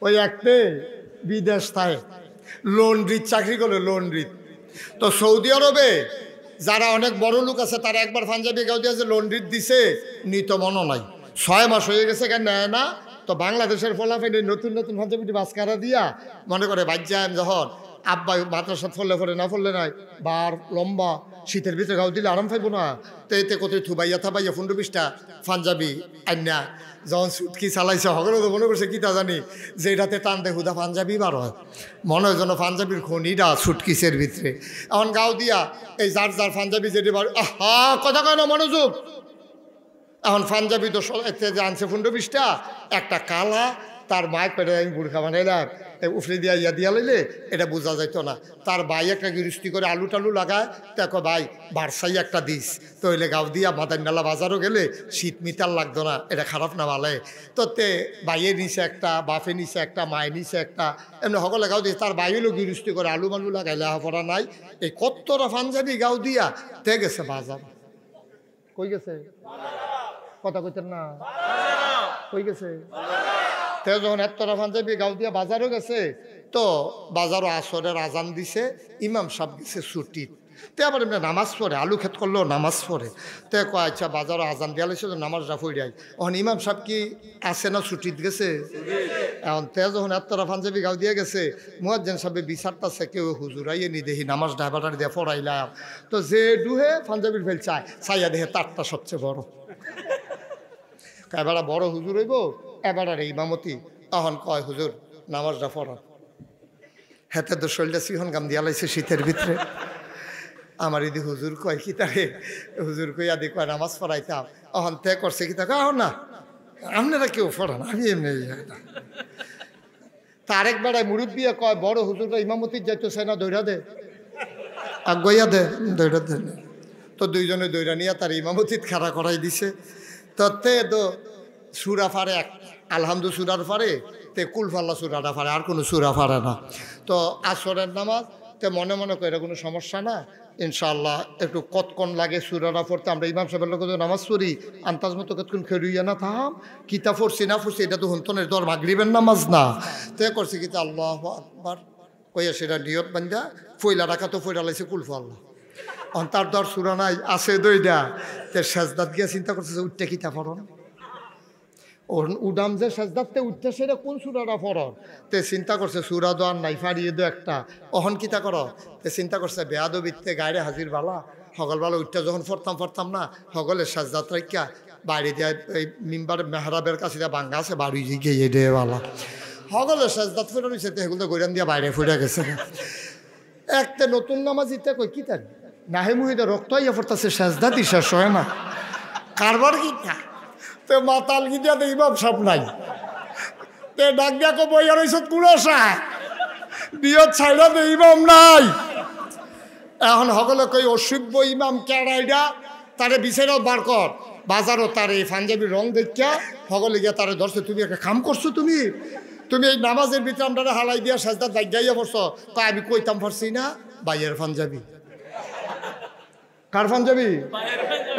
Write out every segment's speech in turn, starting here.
ওই একটে বিদেশ থাকে লন্ড্রির চাকরি করে লন্ড্রির। তো সৌদি আরবে যারা অনেক বড় লোক আছে তারা একবার পাঞ্জাবি গাউদি আছে লন্ড্রির দিছে, নিত মনে নাই। 6 মাস হয়ে গেছে কেন নেয় না। তো বাংলাদেশের ফলাফল নতুন নতুন পাঞ্জাবিটি বাসকারা দিয়া মনে করে বাজ্যাম যখন আব্বা মাদ্রাসাত ফললে পড়ে না ফললে নাই বার লম্বা শীতের ভিতরে গাউ দিলে আরাম পাইব না। তো এতে কোথায় থুবাইয়া থাবাইয়া 15-20টা পাঞ্জাবি আন্যা যখন সুটকি চালাইছে সকলে তো মনে করছে কি তা জানি যে এটাতে টান দে হুদা পাঞ্জাবি বার হয়, মনে হয় যেন পাঞ্জাবির খনিটা সুটকিসের ভিতরে। এখন গাও দিয়া এই যার যার পাঞ্জাবি যেটি বার আহা কথা কয় না মনোযোগ। এখন পাঞ্জাবি তো যে আনছে 15-20টা, একটা কালা তার মায়ের পেটে আমি বুড়খা বানাইলাম উফরে দিয়া ইয়া দিয়া লইলে এটা বোঝা যাইতো না। তার ভাই একটা গৃহস্থি করে আলু টালু লাগায়, দেখো ভাই বারসাই একটা দিস তো হইলে গাও দিয়া মাদারনালা বাজারও গেলে শীত মিতাল লাগতো না, এটা খারাপ না ভালে। তো তে ভাইয়ের নিচে একটা, বাপে নিচে একটা, মায়ের নিচে একটা, এমনি সকলে গাও দিয়ে তার ভাই হইলো গৃহস্থি করে আলু মালু লাগাই লেখাপড়া নাই। এই কতটা পাঞ্জাবি গাও দিয়া তে গেছে বাজার। কই গেছে কথা কইতেন না, কই গেছে? তে যখন এতটা পাঞ্জাবি গাও দিয়া বাজারও গেছে, তো বাজারও আসরের আজান দিছে, ইমাম সাহেব গেছে ছুটি। তে আবার এমনি নামাজ পড়ে, আলু ক্ষেত করলেও নামাজ পড়ে। তে কয় আচ্ছা বাজারও আজান দিয়া লাগছে তো নামাজটা পড়ে এখন ইমাম সাহেব কি আছে না ছুটিত গেছে? এখন তে যখন এতটা পাঞ্জাবি গাও দিয়ে গেছে, মুয়াজ্জিন সাহেব বিচারটাছে কেউ হুজুরাইয়ে নি দেখি নামাজ ডাইভারটার দিয়ে পড়াইলাম। তো যে ডুহে পাঞ্জাবির ফেল চায় চাইয়া দেখে তারটা সবচেয়ে বড়। এবারা বড় হুজুর হইব এবারের ইমামতি। তখন কয় হুজুর নামাজটা পড়া। হেতে তো শরীরটা সিহন গাম দিয়া লাইছে শীতের ভিতরে। আমার ইদি হুজুর কয় কি তারে হুজুর কইয়া দি কয় নামাজ পড়াইতাম। তখন তে করছে কি তা না আপনারা কেউ পড়ান, আমি এমনি তার এক বেড়ায় মুরব্বী কয় বড় হুজুররা ইমামতির যাইতেছে না দৈরা দে আগুয়া দে দৈরা দে। তো দুইজনে দৈরা নিয়ে তার ইমামতিত খাড়া করাই দিছে। তো তে তো সুরা ফারে আলহামদু সুরার ফারে তে কুলফাল্লা সুরাটা ফারে, আর কোনো সুরা ফারে না। তো আসরের নামাজ তে মনে মনে করে কোনো সমস্যা না, ইনশাআল্লাহ একটু কতক্ষণ লাগে সুরাটা পড়তে। আমরা ইমাম সাহেবের লোক নামাজ পড়ি আন্তাজ মতো কতক্ষণ খেরুইয়া না থাম কিতা পড়ছি না পড়ছি এটা তো হন্তনের দর মাগরিবের নামাজ না। তে করছি কিতা আল্লাহ আকবার কইয়া সেটা নিয়ত বান্ধা ফইলা রাখা তো ফইলা লাইছে কুলফাল্লা অন্তার দর সুরা নাই আছে দইটা। তে সেজদাত গিয়া চিন্তা করছে যে উঠতে কিতা পড়ন উডাম যে সেজদাতে উঠতে সেটা কোন সুরাটা পড়র। তে চিন্তা করছে সুরা দো আর নাই ফাড়িয়ে দো একটা অহন কিতা কর। তে চিন্তা করছে বেয়াদবিতে গায়ে হাজির বালা সকালবেলা উঠতে যখন পড়তাম না সকলের সেজদাত রাখিয়া বাইরে দিয়ে এই মিম্বার মেহরাবের কাছে বাঙ্গা আছে বাড়ি গিয়ে দে বালা সকলের সেজদাত ফেরা নিছে। সেগুলো গৈরান দিয়া বাইরে ফুটে গেছে। একটা নতুন নামাজ ইতে কই কি তার নাহে মুহিদে রক্ত আইয়া পড়তেছে সেজদাতি শেষ হয় না কারবার কিতা। তে মাতাল গিয়া দে ইমাম সব নাই। তে ডাক দিয়া কো বইয়া রইছ কুড়াশা বিয়ত ছাইড়া দে ইমাম নাই। এখন সকলে কই অসভ্য ইমাম কেড়াইডা তারে বিচারও বার কর। বাজারও তার এই পাঞ্জাবির রং দেখিয়া সকলে গিয়া তারে ধরছে তুমি একটা কাম করছো, তুমি এই নামাজের ভিতরে আমরা হালাই দিয়া সাজদা দাগাইয়া পড়ছো। তাই আমি কইতাম পারছি না বাইয়ের পাঞ্জাবি। কার পাঞ্জাবি?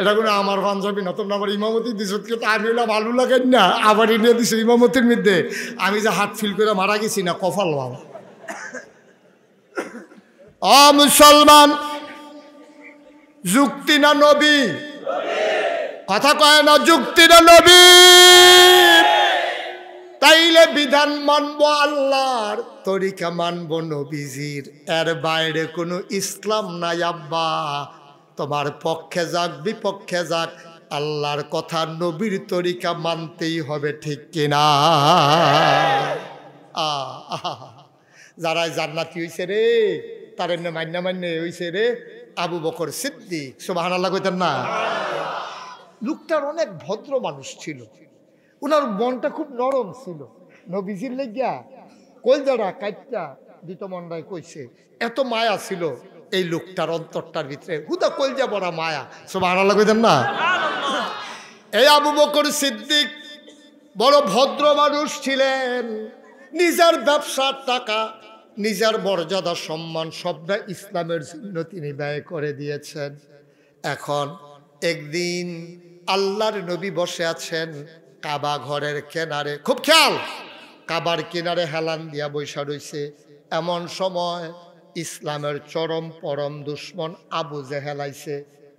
এটা কোনো আমার পাঞ্জাবি না, তোমরা আমার ইমামতি দিছ আমি হইলাম আলু লাগাই না আবার নিয়ে দিছো ইমামতির মধ্যে। আমি যে হাত ফিল করে মারা গেছি না কপাল বাবা। অ মুসলমান যুক্তি না নবী? কথা কয় না যুক্তি না নবী? তাইলে বিধান মানবো আল্লাহর, তরিকা মানবো নবীজির, এর বাইরে কোনো ইসলাম নাই আব্বা। তোমার পক্ষে যাক বিপক্ষে যাক আল্লাহর কথা নবীর তরিকা মানতেই হবে, ঠিক কিনা? যারা জান্নাতি হইছে রে তার এমনি মান্য হইছে রে আবু বকর সিদ্দিক, সুবহানাল্লাহ কইতেন না? লোকটার অনেক ভদ্র মানুষ ছিল, উনার মনটা খুব নরম ছিল। নবীজির লেগিয়া কলজাটা কাইটটা দিত মনটায় কইছে, এত মায়া ছিল এই লোকটার অন্তরটার ভিতরে, হুদা কলজা বড়া মায়া। সুবহানাল্লাহ কইতেন না? এই আবু বকর সিদ্দিক বড় ভদ্র মানুষ ছিলেন। নিজের ব্যবসার টাকা, নিজের মর্যাদা সম্মান সবটা ইসলামের জন্য তিনি ব্যয় করে দিয়েছেন। এখন একদিন আল্লাহর নবী বসে আছেন কাবা ঘরের কিনারে, খুব খেয়াল, কাবার কিনারে হেলান দিয়া বৈশা রইছে। এমন সময় ইসলামের চরম পরম দুশ্মন আবু জেহেল আইছে,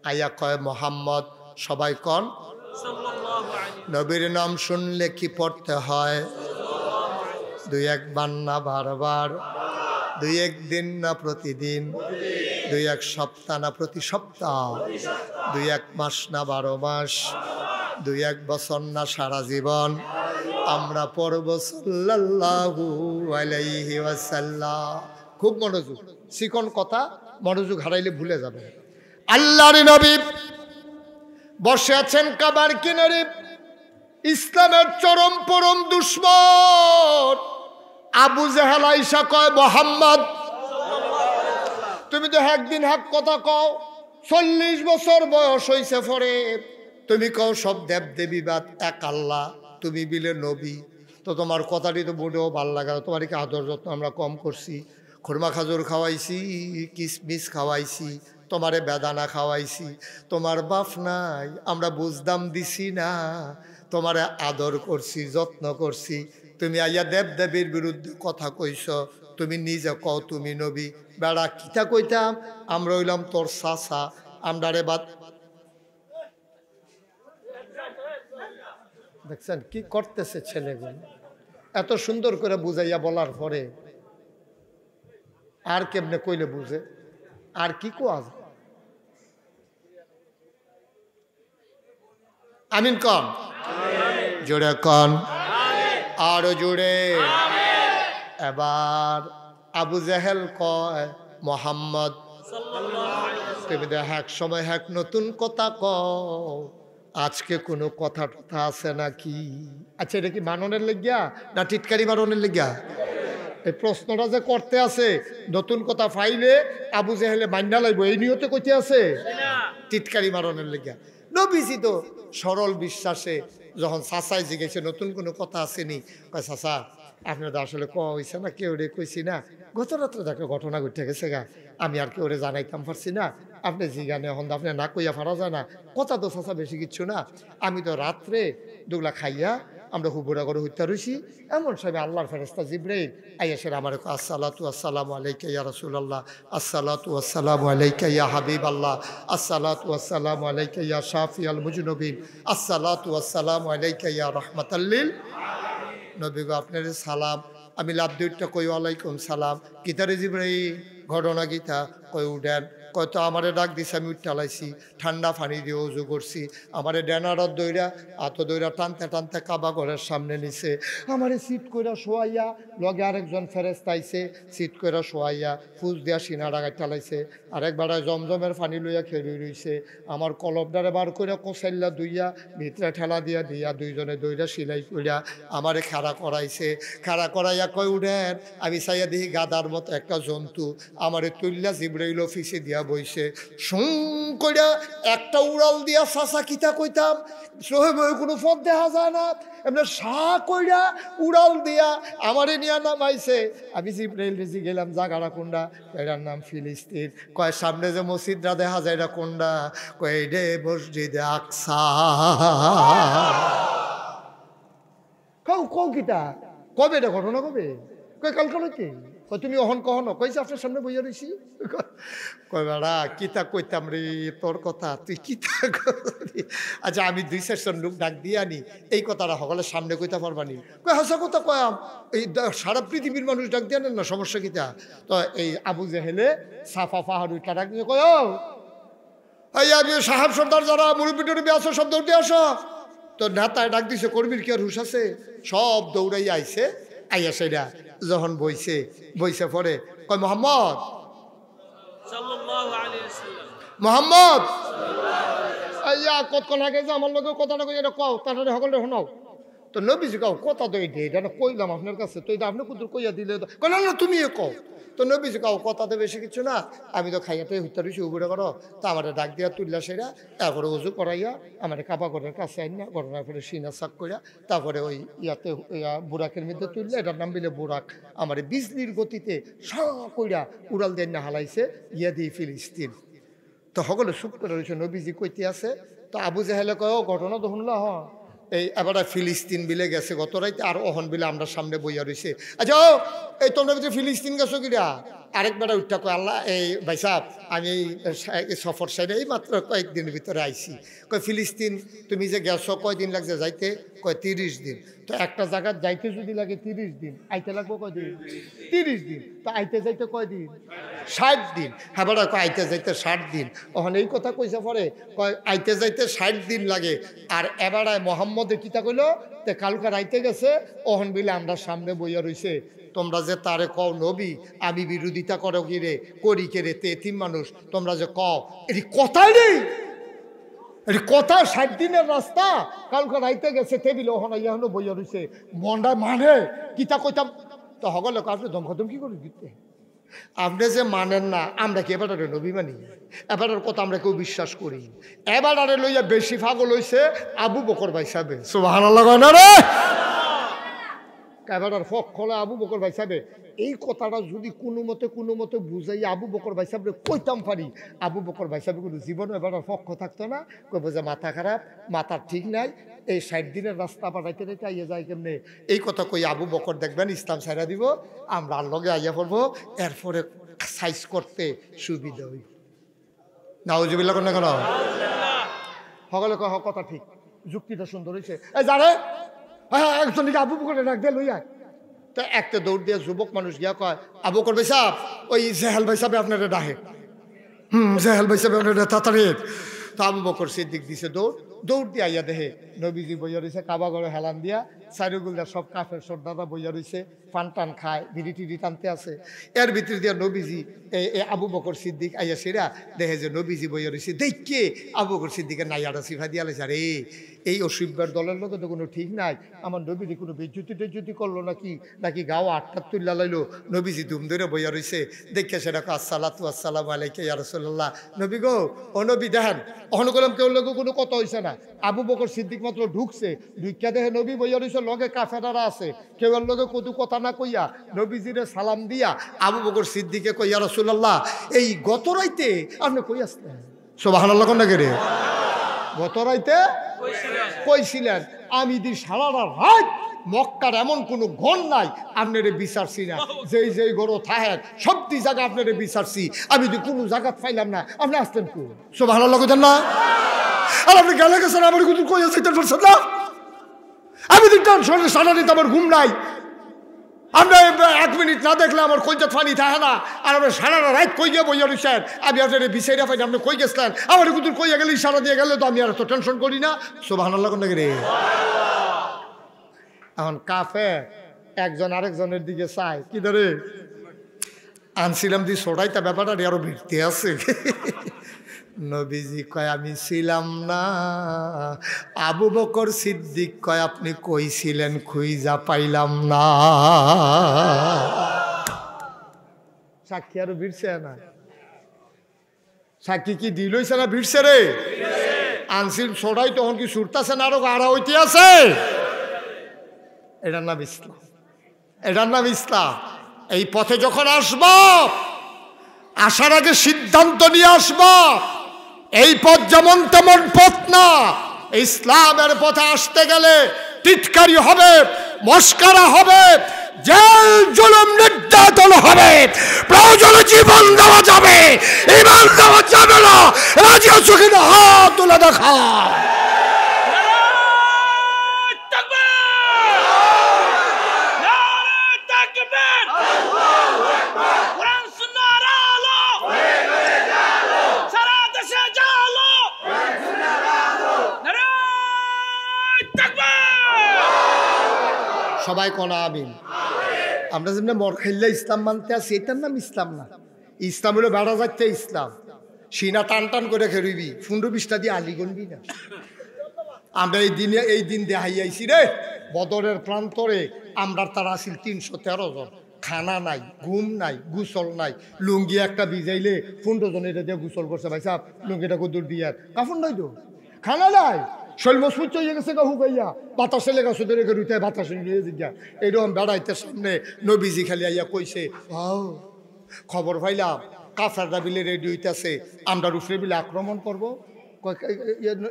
আয়া কয় মোহাম্মদ। সবাই কন নবীর নাম শুনলে কি পড়তে হয়? দুই একবার না বারবার, দুই একদিন না প্রতিদিন, দুই এক সপ্তাহ না প্রতি সপ্তাহ, দুই এক মাস না 12 মাস, দুই এক বছর না সারা জীবন আমরা পড়ব সাল্লাল্লাহু আলাইহি ওয়াসাল্লাম। খুব মনোযোগ, চিকন কথা, মনোযোগ হারাইলে ভুলে যাবে। আল্লাহর নবী বসে আছেন কাবার কিনারে, ইসলামের চরম পরম দুশ্মন আবু জেহেল আইসা কয় মোহাম্মদ তুমি তো একদিন এক কথা কও, 40 বছর বয়স হইছে পরে তুমি কও সব দেব দেবী বাদ এক আল্লাহ, তুমি বিলে নবী, তো তোমার কথাটি তো বলেও ভাল লাগে না। তোমার কি আদর যত্ন আমরা কম করছি? খুরমা খাজুর খাওয়াইছি, কিসমিস খাওয়াইছি, তোমারে বেদানা খাওয়াইছি, তোমার বাপ নাই আমরা বুঝদাম দিছি না, তোমারে আদর করছি, যত্ন করছি, তুমি আইয়া দেব দেবীর বিরুদ্ধে কথা কইছ, তুমি নিজে কও তুমি নবী। বেড়া কিতা কইতাম, আমরা হইলাম তোর চাচা, আমরা রে বাদ। দেখছেন কি করতেছে ছেলেগুলো, এত সুন্দর করে বুঝাইয়া বলার পরে আর কেমনে কইলে বুঝে, আর কি কোয়া যায়? আমিন কন, জোরে কন, আরো জোরে। এবার আবু জেহেল কয় মোহাম্মদ তুমি দেখ এক সময় এক নতুন কথা কও, আজকে কোনো কথা টথা আছে নাকি? আচ্ছা এটা কি মাননের লেগিয়া না টিটকারি মাননের লেগিয়া? এই প্রশ্নটা যে করতে আছে, নতুন কথা ফাইলে আবু জেহেলে মান্না লাগবো এই নিয়তে কইতে আছে, টিটকারি মারণের লেগিয়া। নবীজি তো সরল বিশ্বাসে যখন চাচাই জিজ্ঞেসে নতুন কোনো কথা আসেনি, কয় চাচা আপনার তো আসলে ক হয়েছে না, কেউ রে কইছি না, গত রাত্রে দেখো ঘটনা ঘটে গেছে গা, আমি আর কেউ রে জানাইতাম পারছি না, আপনি জিগানে এখন আপনি না কইয়া ফারা যায় না, কথা তো চাচা বেশি কিচ্ছু না, আমি তো রাত্রে দুগলা খাইয়া আমরা হুবুরা করে হত্যা রয়েছি, এমন সময় আল্লাহর ফেরেশতা জিবরাইল আইয়াসের আমার আসসালাতু আসসালামু আলাইকা ইয়া রাসূলুল্লাহ, আসসালাতু আসসালামু আলাইকা ইয়া হাবিবাল্লাহ, আসসালাতু আসসালামু আলাইকা ইয়া শাফিয়াল মুজনুবিন, আসসালাতু আসসালামু আলাইকা ইয়া রাহমাতাল লিল নবী গো আপনার সালাম। আমি লাভ দুইটা কই ওয়ালাইকুম সালাম। গীতারে জিবরাইল ঘটনা গীতা কই উঠেন, কয় তো আমারে ডাক দিছে, আমি উঠালাইছি, ঠান্ডা পানি দিয়ে উজু করছি, আমারে ডেনারত দইরা আত দইরা টানতে টানতে কাবা ঘরের সামনে নিছে, আমারে সিট কইরা শোয়াইয়া, লগে আরেকজন ফেরেশতা আইছে, সিট কইরা শোয়াইয়া ফুজ দিয়া সিনা ডাগাই টালাইছে, আরেকবার জমজমের পানি লইয়া খেলি রইছে, আমার কলবডারে বার কইরা কোসাইল্লা দুইয়া ভিতরে ঠেলা দিয়া দিয়া দুইজনে দইরা সিলাই কইরা আমারে খাড়া করাইছে, খাড়া করাইয়া কই উঠেন, আমি চাইয়া দেখি গাদার মতো একটা জন্তু আমারে তুল্লা জিবরাইল অফিসে দিয়া বইছে, সুং কইরা একটা উড়াল দিয়া চাচা কিতা কইতাম সোহেব কোনো পথ দেখা যায় না, এমনি সা কইরা উড়াল দিয়া আমারে নিয়া নামাইছে। আমি জিবরাইল রেজি গেলাম জাগাড়া কোনডা, এটার নাম ফিলিস্তিন, কয় সামনে যে মসজিদরা দেখা যায় এটা কোনডা, কয় রে মসজিদে আকসা। কও কও কিতা কবে এটা ঘটনা কবে? কয় কালকে নাকি? কয় তুমি অহন কহন কইছে আপনার সামনে বইয়া রইছি। কয় বেড়া কিতা কইতাম রে তোর কথা, তুই কিতা করবি? আচ্ছা আমি 2-4 লোক ডাক দিয়ে আনি, এই কথাটা সকলের সামনে কইতা পারবানি? কয় হাসা কথা কয়াম, এই সারা পৃথিবীর মানুষ ডাক দিয়ে আনেন না, সমস্যা কিতা? তো এই আবু জেহেলে সাফা পাহাড় উঠা ডাক দিয়ে কয় এই আমি সাহেব সর্দার যারা মুরব্বী টুরব্বী আসো সব দৌড়ে আসো। তো নেতায় ডাক দিছে, কর্মীর কি আর হুশ আছে? সব দৌড়াই আইছে, আইয়া সেটা যখন বইছে বইছে পরে কয় মোহাম্মদ মোহাম্মদ আইয়া কতক্ষণ আগে যে আমার লোকের কথাটা কই এটা কও, তাড়াতাড়ি সকলে শোনাও। তো নবীজি কও কথা তো এটা কইলাম আপনার কাছে, তো এটা আপনি কুতুর কইয়া দিলে তো কই না তুমি কও। তো নবীজি কও কথা তো বেশি কিছু না, আমি তো খাইয়াতে হত্যা রয়েছি উবুড়ে করো, তো আমার ডাক দিয়া তুললা সেরা, তারপরে উজু করাইয়া আমার কাবা ঘরের কাছে আইন না, ঘটনার পরে সিনা চাক করিয়া তারপরে ওই ইয়াতে বুরাকের মধ্যে তুললে, এটার নাম দিলে বুরাক, আমার বিজলির গতিতে সা কইরা উড়াল দিয়ে না হালাইছে ইয়া দিয়ে ফিলিস্তিন। তো সকলে চুপ করে রয়েছে, নবীজি কইতে আছে। তো আবু জেহেলে কয় ঘটনা তো শুনলা, হ এই এবার ফিলিস্তিন বিলে গেছে গত রাইতে, আর অহন বিলে আমরা সামনে বইয়া রয়েছে। আচ্ছা এই তোমরা ভিতরে ফিলিস্তিন গেছো কিরা? আরেক বেটা উঠটা কয় আল্লাহ এই ভাই সাহেব আমি এই সফর সাইডে এই মাত্র কয়েকদিনের ভিতরে আইছি। কয় ফিলিস্তিন তুমি যে গেছো কয়দিন লাগছে যাইতে? কয় 30 দিন। তো একটা জায়গায় যাইতে যদি লাগে 30 দিন, আইতে লাগবো কয়দিন? 30 দিন। তো আইতে যাইতে কয়দিন? 60 দিন। হ্যাঁ বেটা কয় আইতে যাইতে 60 দিন। ওখানে এই কথা কইছে পরে কয় আইতে যাইতে 60 দিন লাগে। আর এবারায় মোহাম্মদে কিতা কইলো তে কালকে রাইতে গেছে ওহন বিলে আমরা সামনে বইয়া রইছে। তোমরা যে তারে কও নবী আমি বিরোধিতা করো কিরে করি কে রে তে এতিম মানুষ, তোমরা যে কও এটি কথাই নেই, এটি কথা 60 দিনের রাস্তা কালকে রাইতে গেছে টেবিল ওহন ইয়াহনো বইয়া রইছে মন্ডা মানে কিতা কইতাম। তো হগলে আপনি ধমখতম কি করে দিতে? আপনি যে মানেন না আমরা কি এবার নবী মানি? এবারের কথা আমরা কেউ বিশ্বাস করি? এবার আরে লইয়া বেশি পাগল হইছে আবু বকর ভাই সাহেব। সুবহানাল্লাহ না রে এবার ফক খোলা আবু বকর ভাই সাহেব। এই কথাটা যদি কোনো মতে বুঝাই আবু বকর ভাই সাহেব কইতাম পারি, আবু বকর ভাই সাহেব কোনো জীবনে এবার পক্ষ থাকতো না। কইব যে মাথা খারাপ, মাথার ঠিক নাই, এই 60 দিনের রাস্তা পাঠাইতে রেখে আইয়া যায় কেমনে? এই কথা কই আবু বকর দেখবেন ইসলাম ছাইরা দিব, আমরা আর লগে আইয়া পড়বো, এরপরে সাইজ করতে সুবিধা হইব। নাউজুবিল্লাহ কোন কেন সকলে কহ কথা ঠিক, যুক্তিটা সুন্দর হয়েছে। এই জানে হ্যাঁ একজন আবু বকরে ডাক দিয়ে লইয়া। তো একটা দৌড় দিয়ে যুবক মানুষ গিয়া কয় আবু বকর ভাই সাহেব ওই জেহেল ভাই সাহেব আপনারা ডাহে। জেহেল ভাই সাহেব আপনারা তাড়াতাড়ি। তো আবু বকর সিদ্দিক দিছে দৌড় দিয়ে আইয়া দেহে নবীজি বইয়া রয়েছে কাবা ঘরে হেলান দিয়া, সাইরুগুলদা সব কাফের সর্দাররা বইয়া রয়েছে, পান টান খায়, বিড়ি টিড়ি টানতে আছে। এর ভিতর দিয়া নবীজি এই আবু বকর সিদ্দিক আইয়া সেরা দেখে যে নবীজি বইয়া রয়েছে, দেখে আবু বকর সিদ্দিকের নাইয়াটা সিফা দিয়া লেছে আরে এই অসভ্যের দলের লোকে তো কোনো ঠিক নাই, আমার নবীজি কোনো বেজ্জুতি করলো নাকি গাও আটটা তুল্লা লাইলো। নবীজি দুম ধরে বইয়া রয়েছে, দেখে সেটা আসসালাতু আসসালামু আলাইকা ইয়া রাসূলুল্লাহ। নবী গো ও নবী দেখেন অহন করলাম কেউ লোক কোনো কথা হয়েছে না। আবু বকর সিদ্দিক মাত্র ঢুকছে, ঢুকিয়া দেখে নবী বইয়া রয়েছে, লগে কাফেরারা আছে, কেউ এর লগে কতু কথা না কইয়া নবীজিরে সালাম দিয়া আবু বকর সিদ্দিকে কই ইয়া রাসূলুল্লাহ এই গত রাইতে আপনি কই আসলেন? সুবহানাল্লাহ কোন নাকি রে? গত রাইতে কইছিলেন আমি দি সারা রাত মক্কার এমন কোনো ঘর নাই আপনারে বিচারছি না, যেই গরো থাহেন সবটি জায়গা আপনারে বিচারছি, আমি তো কোনো জায়গা পাইলাম না, আপনি আসতেন কো? সুবহানাল্লাহ কইতেন না? আর আপনি গেলে গেছেন আমার কিন্তু কই আছে পারছেন না? আমি তো টেনশনে সারা দিতে আমার ঘুম নাই, আমরা 1 মিনিট না দেখলে আমার কইজত ফানি থাকে না, আর আমরা সারা রাত কই গিয়ে বইয়া রইছেন, আমি আপনার বিচাইরা পাইনি আপনি কই গেছিলেন, আমার কিন্তু কইয়া গেলে ইশারা দিয়ে গেলে তো আমি আর এত টেনশন করি না। সুবহানাল্লাহ কোন রে? এখন কাফে একজন আরেকজনের দিকে চায় কি ধরে আনছিলাম দি ছোটাইতা ব্যাপারটা আরো ভিড়তে আছে। নবীজি কয় আমি ছিলাম না। আবু বকর সিদ্দিক কয় আপনি কইছিলেন খুঁজা পাইলাম না। সাক্ষী আরো ভিড়ছে না? সাক্ষী কি দিল হইছে না ভিড়ছে রে? আনছিল ছোটাই তখন কি ছুটতেছে না আরো গাড়া হইতে আছে? এটার নাম ইসলাম, এটার নাম ইসলাম। এই পথে যখন আসব আসার আগে সিদ্ধান্ত নিয়ে আসব এই পথ যেমন তেমন পথ না, ইসলামের পথে আসতে গেলে টিটকারি হবে, মস্কারা হবে, জেল জুলুম নির্যাতন হবে, প্রয়োজনে জীবন দেওয়া যাবে, ঈমান দেওয়া যাবে না। রাজি আছো কিনা হাত তুলে দেখা। সবাই কোনা আমিন। আমরা যেমন মর খাইলে ইসলাম মানতে আছি, এটার নাম ইসলাম না। ইসলাম হলো বেড়া যাচ্ছে ইসলাম, সিনা টান টান করে খেরবি, 15-20টা দিয়ে আলি গনবি না। আমরা এই দিন দেখাইয়াছি রে বদরের প্রান্তরে, আমরা তারা আসিল 313 জন, খানা নাই, ঘুম নাই, গুসল নাই, লুঙ্গি একটা ভিজাইলে 15 জন এটা দিয়ে গুসল করছে। ভাই সাহেব লুঙ্গিটা কদুর দিয়ে কাফন নাই তো, খানা নাই, শৈলমসুচ হয়ে গেছে গা হুকাইয়া, বাতাসে লেগা সুদে রেখে রুইতে বাতাসে নিয়ে জিজ্ঞা এইরকম বেড়াইতে সামনে নবীজি খালি আইয়া কইছে খবর পাইলাম কাফেররা বিলে রেডি হইতেছে, আমরা রুফরে বিলে আক্রমণ করব। কয়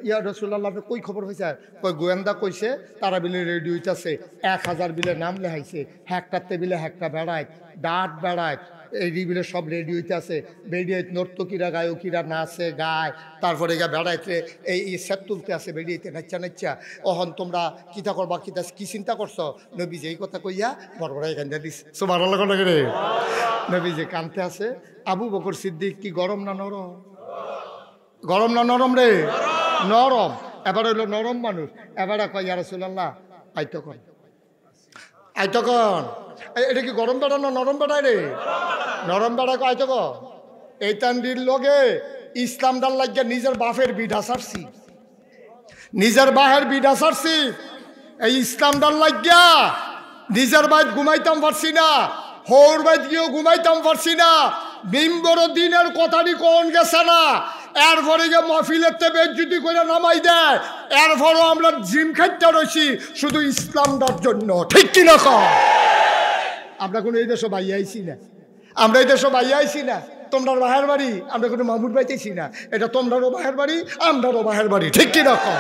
ইয়া রাসূলুল্লাহ আপনি কই খবর হয়েছে? কয় গোয়েন্দা কইছে তারা বিলে রেডিও হইতেছে 1000 বিলে নাম লেখাইছে, হেক্টারতে বিলে হেক্টা বেড়ায়, ডাট বেড়ায়, এই বিলে সব রেডিও হইতেছে, বেরিয়ে নর্তকীরা গায়কীরা নাচে গায়, তারপরে গা বেড়াইতে এই সেট তুলতে আছে বেরিয়েতে নাচ্চা নাচ্চা। অহন তোমরা কিতা করবা, কিতা কি চিন্তা করছো? নবী যে এই কথা কইয়া বড় বড় এখান দিস সুবহানাল্লাহ রে। নবী যে কানতে আছে। আবু বকর সিদ্দিক কি গরম না নরম? গরম না নরম রে? নরম। এবার হইলো নরম মানুষ। এবারে কয় ইয়া রাসূলুল্লাহ আইতো কন, আইতো কন। এটা কি গরম বেড়া না নরম বেড়ায় রে? নরম বেড়া কয় আইতো কন। এই তান্ডির লগে ইসলাম ডাল লাগিয়া নিজের বাপের বিধা ছাড়ছি, নিজের বাহের বিধা ছাড়ছি। এই ইসলাম ডাল লাগিয়া নিজের বাইত ঘুমাইতাম পারছি না, হৌর বাইত গিয়েও ঘুমাইতাম পারছি না। বিম্বর দিনের কথাটি কোন গেছে না, এরপরে গিয়ে মহফিলের তে বেজ্জতি করে নামাই দেয়। এরপরও আমরা জিম খাইতে রয়েছি শুধু ইসলামটার জন্য, ঠিক কিনা কম? আমরা কোনো এই দেশে বাইয়ে আইছি না, আমরা এই দেশে বাইয়ে আইছি না। তোমরা বাহের বাড়ি, আমরা কোনো মামুর পাইতেছি না। এটা তোমরারও বাহের বাড়ি, আমরারও বাহের বাড়ি, ঠিক কিনা কম?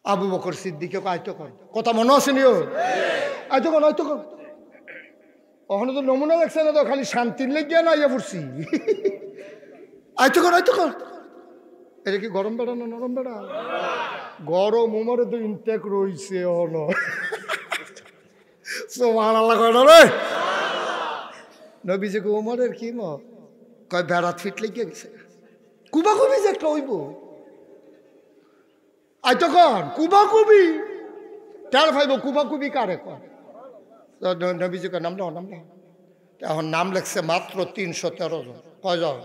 আবু বকর সিদ্দিকে আইতো কর, কথা মনে আছে নিও? আইতো কর, আইতো কর। ওখানে তো নমুনা দেখছে না, তো খালি শান্তির লেগে না ইয়ে পড়ছি। আইতো কর, আইতো কর। এটা কি গরম বেড়া না নরম বেড়া? গরম উমরে তো ইনটেক রইছে। অন সুবহানাল্লাহ কয় না রে? নবী যে উমরের কি ম কয় বেড়াত ফিট লেগে গেছে, কুবা কুবি যে একটা হইব। আইতো কন কুবা কুবি টার ভাইব, কুবা কুবি কারে কন? নবীজি কয় নামলাম, নামলাম। এখন নাম লেখছে মাত্র 313 জন। কয়জন?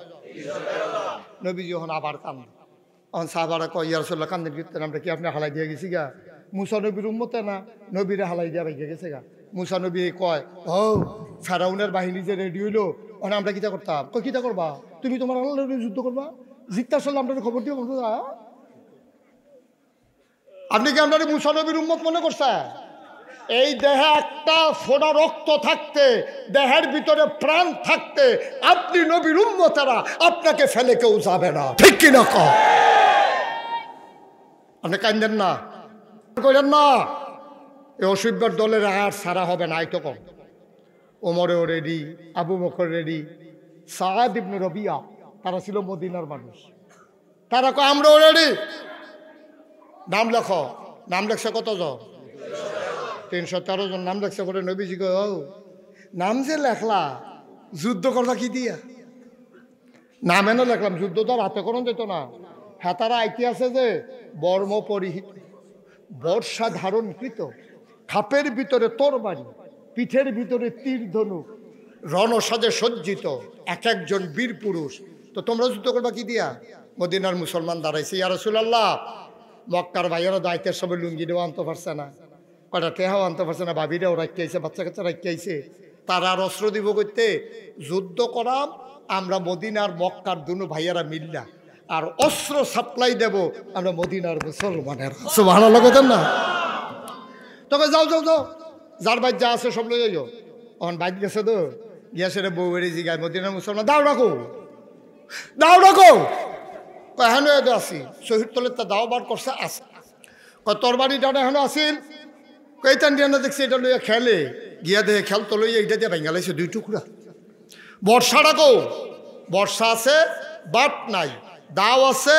নবীজি এখন আবার কান্দ। এখন সাহাবারা কয় ইয়া রাসূলুল্লাহ কান্দেন কীর্তন, আমরা কি আপনি হালাই দিয়ে গেছি গা? মুসা নবীর উম্মতে না, নবীরে হালাই দিয়া বাইকে গেছে গা। মুসা নবী কয় ও ফেরাউনের বাহিনী যে রেডি হইলো, ওখানে আমরা কিতা করতাম? কয় কিতা করবা? তুমি তোমার আল্লাহর যুদ্ধ করবা, জিততে আসলে আমরা খবর দিও। আপনি কি আপনার মুসা নবীর উম্মত মনে করছেন? এই দেহে একটা ফোঁটা রক্ত থাকতে, দেহের ভিতরে প্রাণ থাকতে আপনি নবীর উম্মতেরা, আপনাকে ফেলে কেউ যাবে না, ঠিক কিনা কম? আপনি কান্দেন না, করেন না। এই অসভ্যের দলের আর সারা হবে না। আইতো কম। ওমরেও রেডি, আবু বকর রেডি, সাদ ইবনে রবিয়া, তারা ছিল মদিনার মানুষ। তারা কয় আমরাও রেডি, নাম লেখো। নাম লেখছে কতজন? 313 জন নাম লেখছে। করে নবীজি কয় ও নাম যে লেখলা, যুদ্ধ করবা কি দিয়া? নাম এনে লেখলাম, যুদ্ধ তো রাতে করুন যেত না। হ্যাঁ তারা আইতে আছে যে বর্ম পরিহিত, বর্ষা ধারণকৃত, খাপের ভিতরে তরবারি, পিঠের ভিতরে তীর ধনুক, রণসাজে সজ্জিত এক একজন বীর পুরুষ। তো তোমরা যুদ্ধ করবা কি দিয়া? মদিনার মুসলমান দাঁড়াইছে। ইয়া রাসূলুল্লাহ মক্কার ভাইয়েরা দায়িত্বের সবাই লুঙ্গি দেওয়া আনতে পারছে না, কটা টেহাও আনতে পারছে না, ভাবিরাও রাখতে আইছে, বাচ্চা কাচ্চা রাখতে আইছে। তারা আর অস্ত্র দিব করতে, যুদ্ধ করাম আমরা মদিনার মক্কার দুনো ভাইয়েরা মিল্লা, আর অস্ত্র সাপ্লাই দেব আমরা মদিনার মুসলমানের। সুবহানাল্লাহ বলেন না? তবে যাও যাও যাও, যার বাইর যা আছে সব লই যাও। অন বাইক গেছে তো গিয়াছে রে বউ বেড়ে জিগায় মদিনার মুসলমান দাও রাখো, দাও রাখো। এখন আসি শহীদ তলের তা দাও বার করছে আছে। তোর বাড়ি ডানা এখন আসিল, কইতান ডিয়ানা দেখছি এটা লইয়া খেলে, গিয়া দেখে খেল তো লইয়া এইটা দিয়ে ভেঙে লাইছে 2 টুকরা। বর্ষা রাখো, বর্ষা আছে বাট নাই, দাও আছে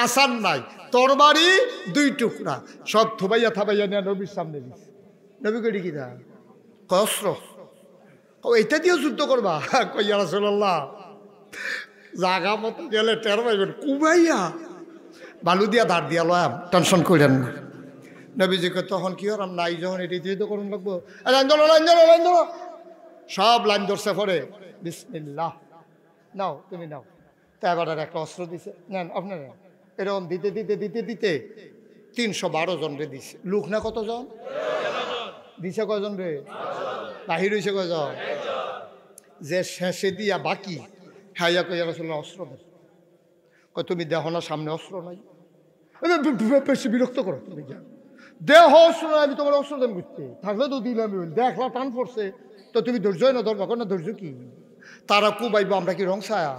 আসান নাই, তোর বাড়ি 2 টুকরা, সব থুবাইয়া থাবাইয়া নিয়ে নবীর সামনে দিচ্ছে। নবী কই কি দা অস্ত্র, এইটা দিয়েও যুদ্ধ করবা? কইয়া রাসূলুল্লাহ জাগা মতো গেলে টের পাইবেন, কুবাইয়া বালু দিয়া ধার দিয়া লয়াম, টেনশন করেন না। নবীজিকে তখন কি হলাম নাই যখন এটি দিয়ে তো করুন লাগবো, লাইন ধরো লাইন ধরো লাইন ধরো, সব লাইন ধরছে পরে বিসমিল্লাহ নাও তুমি নাও। তা এবার আর একটা অস্ত্র দিছে, নেন আপনার এরকম দিতে দিতে দিতে দিতে 312 জন রে দিছে। লোক না কতজন দিছে? কয়জন রে? বাহির হয়েছে কয়জন? যে শেষে দিয়া বাকি হাইয়া কইয়া রাসূলুল্লাহ অস্ত্র দেন। কয় তুমি দেখো না সামনে অস্ত্র নাই? বেশি বিরক্ত করো, তুমি যা দেহ অস্ত্র নাই, আমি তোমার অস্ত্র দেন বুঝতে থাকলে তো দিলাম, দেখলা টান পড়ছে তো তুমি ধৈর্য না ধরবা, না ধৈর্য কি? তারা কুবাইব, আমরা কি রং ছায়া?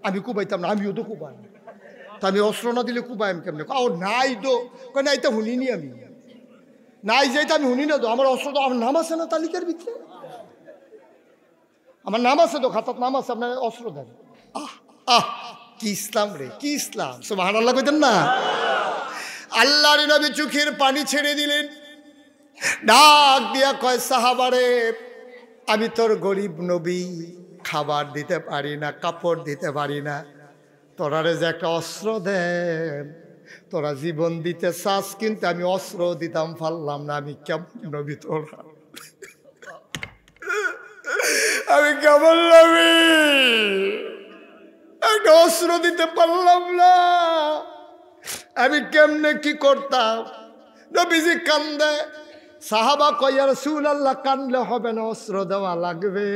আমি কুবাইতাম না, আমিও তো কুবাই, তা আমি অস্ত্র না দিলে কুবাই আমি কেমনে? ও নাই তো, নাই তো শুনিনি আমি, নাই যেটা আমি শুনি না তো, আমার অস্ত্র তো আমার নাম আছে না তালিকার ভিতরে, আমার নাম আছে তো, খাতার নাম আছে, আপনার অস্ত্র দেন। আহ আহ কি ইসলাম রে, কি ইসলাম! সুবহানাল্লাহ কইতেন না? আল্লাহর নবী চোখের পানি ছেড়ে দিলেন, ডাক দিয়া কয় সাহাবারে, আমি তোর গরিব নবী, খাবার দিতে পারি না, কাপড় দিতে পারি না, তোরারে যে একটা অস্ত্র দেন, তোরা জীবন দিতে চাস কিন্তু আমি অস্ত্র দিতাম পারলাম না, আমি কেমন নবী তোরা, আমি কেমন নবী, একটা অস্ত্র দিতে পারলাম না, আমি কেমনে কি করতাম? নবীজি কান্দে, সাহাবা কয় ইয়া রাসূলুল্লাহ কানলে হবে না, অস্ত্র দেওয়া লাগবে।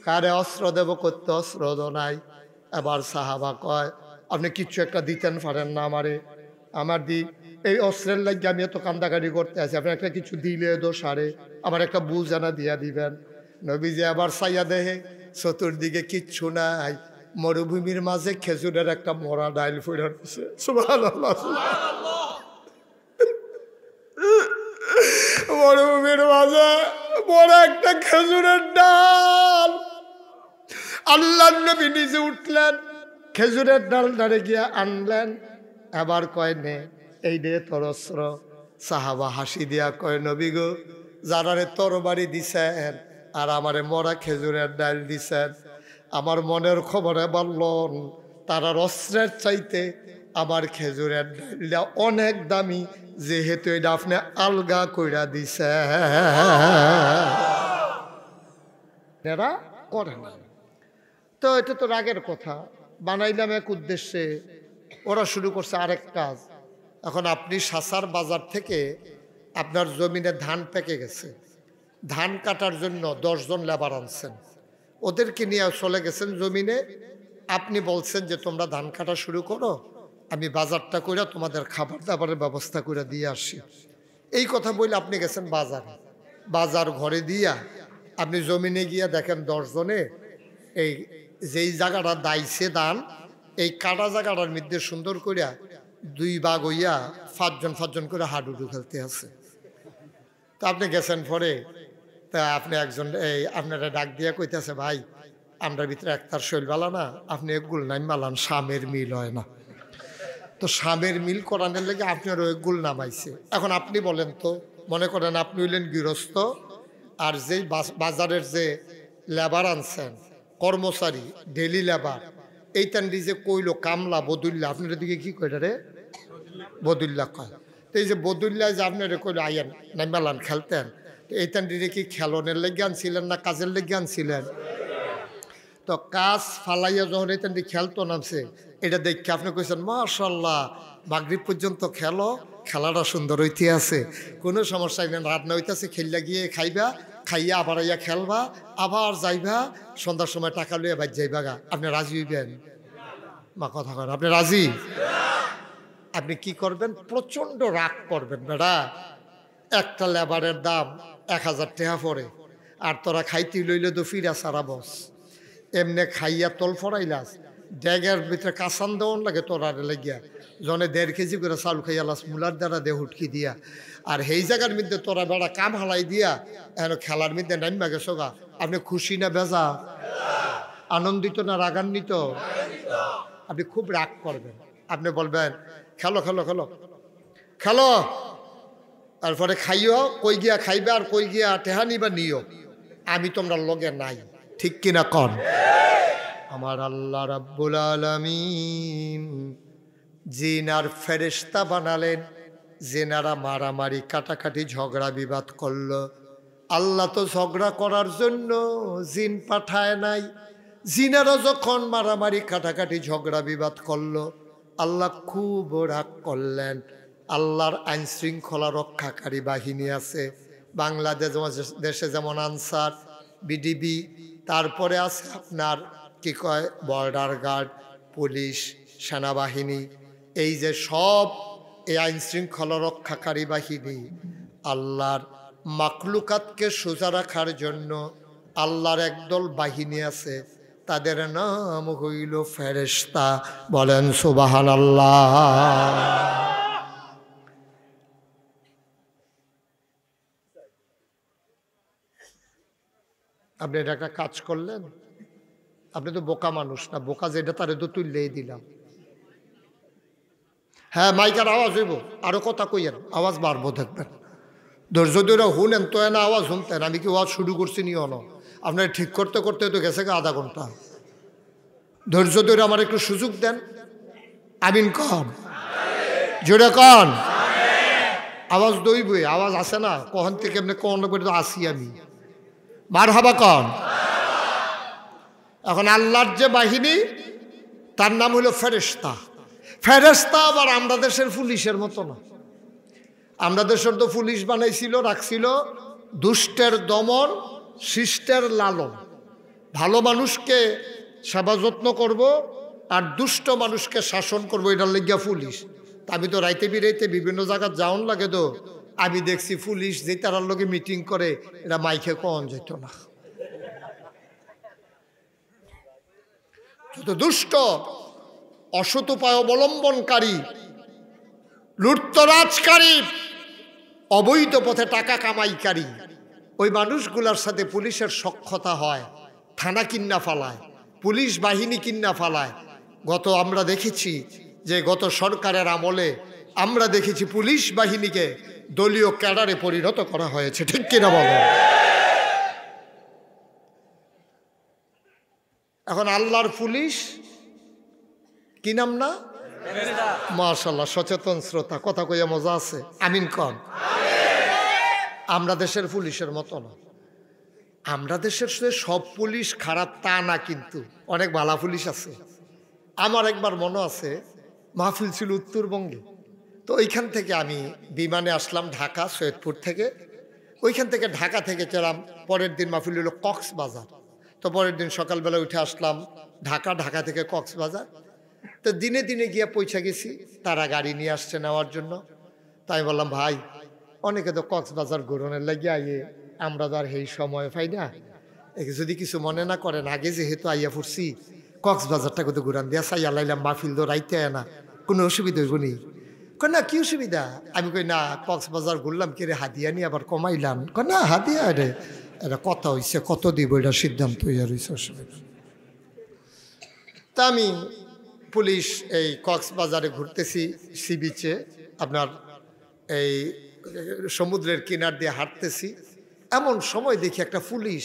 কারে অস্ত্র দেব, করতে অস্ত্র নাই। এবার সাহাবা কয় আপনি কিচ্ছু একটা দিতেন পারেন না আমারে? আমার দি এই অস্ত্রের লাগে আমি এত কান্দাকাটি করতে আছি, আপনি একটা কিছু দিলে দোষারে আমার একটা বুঝ আনা দিয়া দিবেন। নবীজি আবার সাইয়া দেহে চতুর্দিকে কিচ্ছু নাই, মরুভূমির মাঝে খেজুরের একটা মরা ডাইল ফুড়ে রয়েছে। সুবহানাল্লাহ, মরুভূমির মাঝে বড় একটা খেজুরের ডাল। আল্লাহর নবী নিজে উঠলেন, খেজুরের ডাল ডালে গিয়া আনলেন, এবার কয় নে এই দে তোর অস্ত্র। সাহাবা হাসি দিয়া কয় নবী গো, যারারে তরবারি দিছেন আর আমারে মরা খেজুরের ডাল দিছেন, আমার মনের খবরে বললেন তারার অস্ত্রের চাইতে আমার খেজুরের ডালটা অনেক দামি, যেহেতু এটা আপনি আলগা কইরা দিছে, এরা করে না। তো এটা তো রাগের কথা, বানাইলাম এক উদ্দেশ্যে, ওরা শুরু করছে আরেক কাজ। এখন আপনি সাসার বাজার থেকে আপনার জমিনে ধান পেকে গেছে, ধান কাটার জন্য 10 জন লেবার আনছেন, ওদেরকে নিয়ে চলে গেছেন জমিনে। আপনি বলছেন যে তোমরা ধান কাটা শুরু করো, আমি বাজারটা করে তোমাদের খাবার দাবারের ব্যবস্থা করে দিয়ে আসি। এই কথা বলে আপনি গেছেন বাজারে, বাজার ঘরে দিয়া আপনি জমিনে গিয়া দেখেন 10 জনে এই যেই জায়গাটা দাইছে ধান, এই কাটা জায়গাটার মধ্যে সুন্দর করিয়া 2 ভাগ হইয়া 5 জন করে হাডুডু খেলতে আছে। তা আপনি গেছেন পরে, তা আপনি একজন এই আপনারা ডাক দিয়া কইতেছে, ভাই আমরা ভিতরে একটার শৈল বালা না, আপনি একগুল নাম মালান, স্বামের মিল হয় না। তো স্বামের মিল করানোর লেগে আপনার একগুল নামাইছে। এখন আপনি বলেন তো, মনে করেন আপনি হইলেন গৃহস্থ, আর যেই বাজারের যে লেবার আনছেন, কর্মচারী ডেলি লেবার, এইটান্ডি যে কইলো কামলা বদুল্লা, আপনার দিকে কি কইটা রে? বদুল্লা কয়। তো এই যে বদুল্লা যে আপনার কইলো আইয়েন নাইমালান খেলতেন, তো এইটান্ডিরে কি খেলনের লেগে আনছিলেন না কাজের লেগে আনছিলেন? তো কাজ ফালাইয়া যখন এইটান্ডি খেলতো নামছে, এটা দেখে আপনি কইছেন মাশাআল্লাহ মাগরিব পর্যন্ত খেলো, খেলাটা সুন্দর হইতে আছে, কোনো সমস্যা নেই, রান্না হইতেছে, খেললা গিয়ে খাইবা, খাইয়া আবার আইয়া খেলবা, আবার যাইবা, সন্ধ্যার সময় টাকা লইয়া বাইর যাইবা গা। আপনি রাজি হইবেন? মা কথা কন, আপনি রাজি? আপনি কি করবেন? প্রচন্ড রাগ করবেন, বেড়া একটা লেবারের দাম 1000 টাকা পড়ে, আর তোরা খাইতে লইলে তো ফিরা সারা বস, এমনি খাইয়া তল ফরাইলাস, ড্যাগের ভিতরে কাঁচান দেওয়ান লাগে তোরা লাগিয়া, জনে 1.5 কেজি করে চাল খাইয়ালাস মুলার দ্বারা দেহ উঠকি দিয়া, আর সেই জায়গার মধ্যে তোরা বেড়া কাম হালাই দিয়া এখন খেলার মধ্যে নাইমা গেছো গা। আপনি খুশি না বেজা? আনন্দিত না রাগান্বিত? আপনি খুব রাগ করবেন, আপনি বলবেন খেলো খেলো খেলো খেলো, তারপরে খাইও, কই গিয়া খাইবে আর কই গিয়া টেহানি বা নিও, আমি তোমরা লগে নাই, ঠিক কিনা কন? আমার আল্লাহ রাব্বুল আলামিন জিন আর ফেরেশতা বানালেন, জিনারা মারামারি কাটাকাটি ঝগড়া বিবাদ করলো। আল্লাহ তো ঝগড়া করার জন্য জিন পাঠায় নাই, জিনারা যখন মারামারি কাটাকাটি ঝগড়া বিবাদ করলো, আল্লাহ খুব রাগ করলেন। আল্লাহর আইন শৃঙ্খলা রক্ষাকারী বাহিনী আছে, বাংলাদেশে যেমন আনসার, বিডিবি, তারপরে আছে আপনার কি কয় বর্ডার গার্ড, পুলিশ, সেনাবাহিনী, এই যে সব এই আইন শৃঙ্খলা রক্ষাকারী বাহিনী আল্লাহর মাখলুকাতকে সোজা রাখার জন্য আল্লাহর একদল বাহিনী আছে, তাদের নাম হইল ফেরেশতা। বলেন সুবহানাল্লাহ। আপনি এটা একটা কাজ করলেন, আপনি তো বোকা মানুষ না, বোকা যেটা তারে তো তুললেই দিলাম। হ্যাঁ, মাইকার আওয়াজ হইব, আরো কথা কইয়েন, আওয়াজ বাড়বো দেখবেন। ধৈর্য ধরে হুনেন তো না আওয়াজ শুনতেন। আমি কি আওয়াজ শুরু করছি নি অন, আপনার ঠিক করতে করতে তো গেছে আধা ঘন্টা। ধৈর্য ধরে আমার একটু সুযোগ দেন। আমিন কন, জোরে কন। আওয়াজ দইবই, আওয়াজ আসে না কখন থেকে এমনি কখন পর্যন্ত আসি আমি। মারহাবা কন। এখন আল্লাহর যে বাহিনী তার নাম হলো ফেরেশতা। ফেরেশতা আবার আমরা দেশের পুলিশের মতো না। আমরা দেশের তো পুলিশ বানাইছিল, রাখছিল দুষ্টের দমন, শিষ্টের লালন। ভালো মানুষকে সেবা যত্ন করব আর দুষ্ট মানুষকে শাসন করবো, এটার লেগিয়া পুলিশ। তা আমি তো রাইতে বিরাইতে বিভিন্ন জায়গায় যাওন লাগে, তো আমি দেখছি পুলিশ যে তারার লগে মিটিং করে এটা মাইকে কন যেত না। তো দুষ্ট, অসৎ উপায় অবলম্বনকারী, লুটতরাজকারী, অবৈধ পথে টাকা কামাইকারী, ওই মানুষগুলোর সাথে পুলিশের সখ্যতা হয়, থানা কিন্না ফালায়, পুলিশ বাহিনী কিন্না ফালায়। আমরা দেখেছি যে গত সরকারের আমলে আমরা দেখেছি পুলিশ বাহিনীকে দলীয় ক্যাডারে পরিণত করা হয়েছে, ঠিক কিনা বলো? এখন আল্লাহর পুলিশ কি নাম না? মাশাআল্লাহ, সচেতন শ্রোতা, কথা কইয়া মজা আছে। আমিন কন। আমরা দেশের পুলিশের মতো না। আমরা দেশের সব পুলিশ খারাপ তা না, কিন্তু অনেক ভালো পুলিশ আছে। আমার একবার মনে আছে, মাহফিল ছিল উত্তরবঙ্গে, তো ওইখান থেকে আমি বিমানে আসলাম ঢাকা সৈয়দপুর থেকে। ওইখান থেকে ঢাকা থেকে চলাম, পরের দিন মাহফিল হলো কক্সবাজার। তো পরের দিন সকালবেলা উঠে আসলাম ঢাকা, ঢাকা থেকে কক্সবাজার। তো দিনে দিনে গিয়ে পৌঁছে গেছি, তারা গাড়ি নিয়ে আসছে নেওয়ার জন্য। তাই বললাম, ভাই অনেকে তো কক্সবাজার ঘুরনের লাগিয়ে আইয়ে, আমরা তো আর এই সময় পাই না, যদি কিছু মনে না করেন, আগে যেহেতু আইয়া পড়ছি কক্সবাজারটা কত ঘুরান দিয়া চাইয়া লাইলাম, মাহফিল তো রাইতে না, কোনো অসুবিধা হইব নি? কয় না, কি অসুবিধা? আমি কই না, কক্সবাজার ঘুরলাম কি রে, হাদিয়া নিয়ে আবার কমাইলাম? কয় না, হাদিয়া রে, এটা কথা হইছে, কত দিব এটা সিদ্ধান্ত হইয়া রয়েছে, অসুবিধা। তা আমি পুলিশ এই কক্সবাজারে ঘুরতেছি, সি বিচে, আপনার এই সমুদ্রের কিনার দিয়ে হাঁটতেছি। এমন সময় দেখি একটা পুলিশ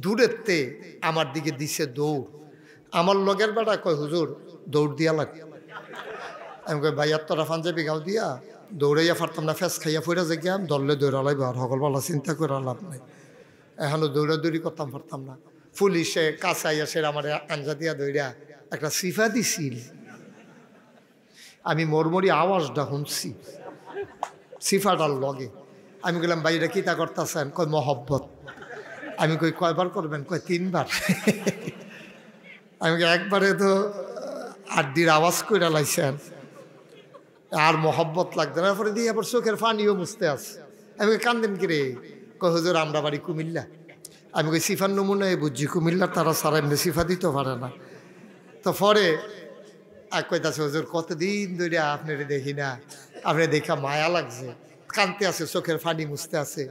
দূরেতে আমার দিকে দিছে দৌড়। আমার লগের বেড়া কয়, হুজুর দৌড় দিয়া লাগে। আমি কই, ভাইয়ার তোরা পাঞ্জাবি গাও দিয়া দৌড়াইয়া পারতাম না, ফেস খাইয়া ফুরা যে গিয়াম, দললে দৌড়ালাইব আর সকলবেলা চিন্তা করে লাভ নাই, এখনো দৌড়াদৌড়ি করতাম পারতাম না। পুলিশে কাছাইয়া সে আমার আঞ্জা দিয়া দৌড়া একটা সিফা দিছিল। আমি মরমরি আওয়াজটা শুনছি সিফাটার লগে। আমি বললাম, ভাইরা কি তা করতেছেন? কয় মহব্বত। আমি কই, কয়বার করবেন? কয় 3 বার। আমি একবারে তো আড্ডির আওয়াজ কইরা লাইছেন, আর মহব্বত লাগবে না। পরে দিয়ে আবার চোখের পানিও বুঝতে আছে। আমি কান্দেন কিরে? কয় হুজুর আমরা বাড়ি কুমিল্লা। আমি কই সিফার নমুনায় বুঝছি, কুমিল্লার তারা সারা এমনি সিফা দিতে পারে না। তো পরে এক কইতাছে, হুজুর কতদিন ধরে আপনারে দেখি না, আপনি দেখা মায়া লাগছে, কানতে আছে, চোখের পানি মুছতে আছে।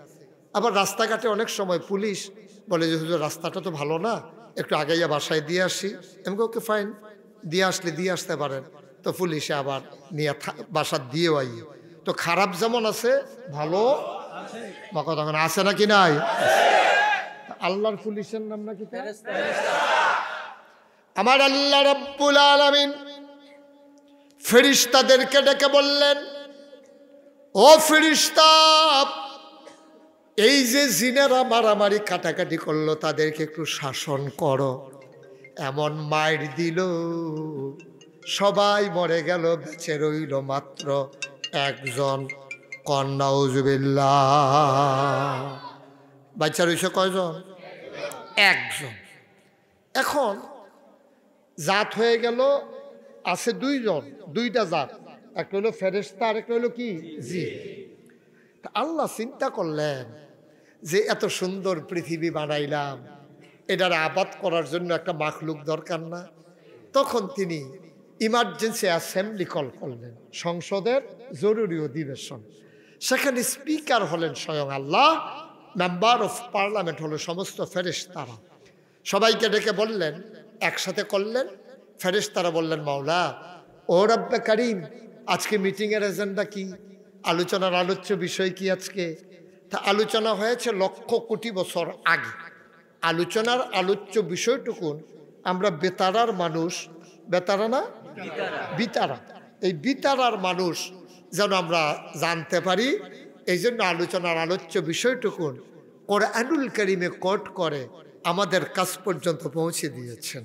আবার রাস্তাঘাটে অনেক সময় পুলিশ বলে যে, হুজুর রাস্তাটা তো ভালো না, একটু আগাইয়া বাসায় দিয়ে আসি। আমি ওকে ফাইন, দিয়ে আসলে দিয়ে আসতে পারেন। তো পুলিশে আবার নিয়ে বাসা দিয়েও আই। তো খারাপ যেমন আছে, ভালো তখন আছে নাকি নাই? আল্লাহর পুলিশের নাম নাকি? আমার আল্লাহ রাব্বুল আলামিন ফেরেশতাদেরকে ডেকে বললেন, ও ফেরেশতা, এই যে জিনেরা মারামারি কাটাকাটি করলো তাদেরকে একটু শাসন করো। এমন মাইর দিল, সবাই মরে গেল, বেঁচে রইল মাত্র একজন। নাউজুবিল্লাহ। বাচ্চা রইছে কয়জন? একজন। এখন জাত হয়ে গেল, আছে 2 জন, 2টা জাত, একটা হলো ফেরেশতা আর একটা হলো কি জিন। আল্লাহ চিন্তা করলেন যে এত সুন্দর পৃথিবী বানাইলাম, এটার আবাদ করার জন্য একটা মাখলুক দরকার না? তখন তিনি ইমার্জেন্সি অ্যাসেম্বলি কল করলেন, সংসদের জরুরি অধিবেশন। সেখানে স্পিকার হলেন স্বয়ং আল্লাহ, মেম্বার অফ পার্লামেন্ট হলো সমস্ত ফেরেশতারা। সবাইকে ডেকে বললেন, একসাথে করলেন। ফেরেশতারা বললেন, মাওলা ও রব্বে কারিম, আজকে মিটিংয়ের এজেন্ডা কি? আলোচনার আলোচ্য বিষয় কি আজকে? তা আলোচনা হয়েছে লক্ষ কোটি বছর আগে। আলোচনার আলোচ্য বিষয়টুকুন আমরা বেতারার মানুষ, বেতারা না বিতারা, এই বিতারার মানুষ যেন আমরা জানতে পারি, এই জন্য আলোচনার আলোচ্য বিষয়টুকুন কোরআনুল কারীমে কোট করে আমাদের কাছ পর্যন্ত পৌঁছে দিয়েছেন।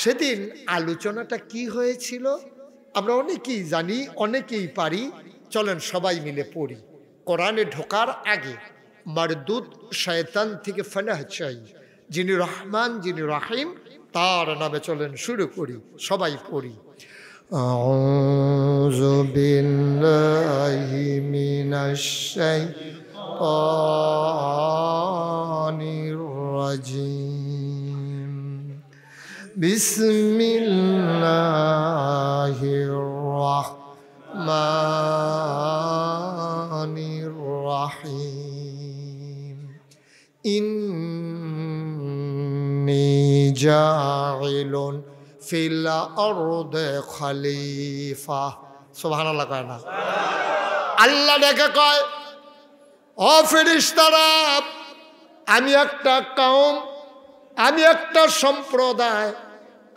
সেদিন আলোচনাটা কি হয়েছিল আমরা অনেকেই জানি, অনেকেই পারি। চলেন সবাই মিলে পড়ি। কোরআনে ঢোকার আগে মারদুদ শয়তান থেকে ফানাহ চাই, যিনি রহমান যিনি রাহিম, তার নামে চলেন শুরু করি, সবাই পড়ি। আউযু বিল্লাহি মিনাশ শাইতানির রাজিম। বিসমিল্লাহির রাহমানির রাহিম। ইন্নী জাইলুন ফিল আরদে খলিফা। সুবহানাল্লাহ কয় না? আল্লাহ ডেকে কয়, ও ফেরেশতারা, আমি একটা কওম, আমি একটা সম্প্রদায়,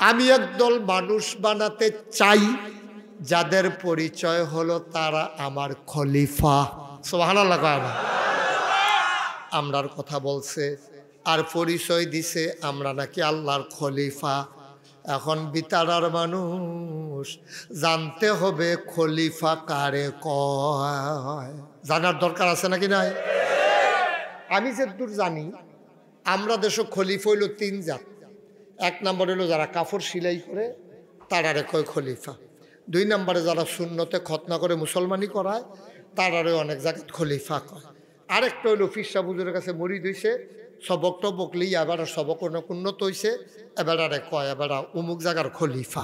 আমি একদল মানুষ বানাতে চাই যাদের পরিচয় হলো তারা আমার খলিফা। সুবহানাল্লাহ কয় না? আমরার কথা বলছে আর পরিচয় দিছে আমরা নাকি আল্লাহর খলিফা। এখন বিতারার মানুষ জানতে হবে খলিফা কারে কয়, জানার দরকার আছে নাকি নাই? আমি যেদূর জানি আমরা দেশে খলিফা হইল তিন জাত। এক নম্বর হইল যারা কাপড় সেলাই করে, তারারে কয় খলিফা। দুই নম্বরে যারা সুন্নতে খতনা করে মুসলমানি করায়, তারারে অনেক জায়গায় খলিফা কয়। আরেকটা হইল ফিরসা বুজুরের কাছে মরিদ হইছে, সবক টবক লিয়ে এবার সবক অনেক উন্নত হয়েছে, এবারে কয় এবার অমুক জায়গার খলিফা।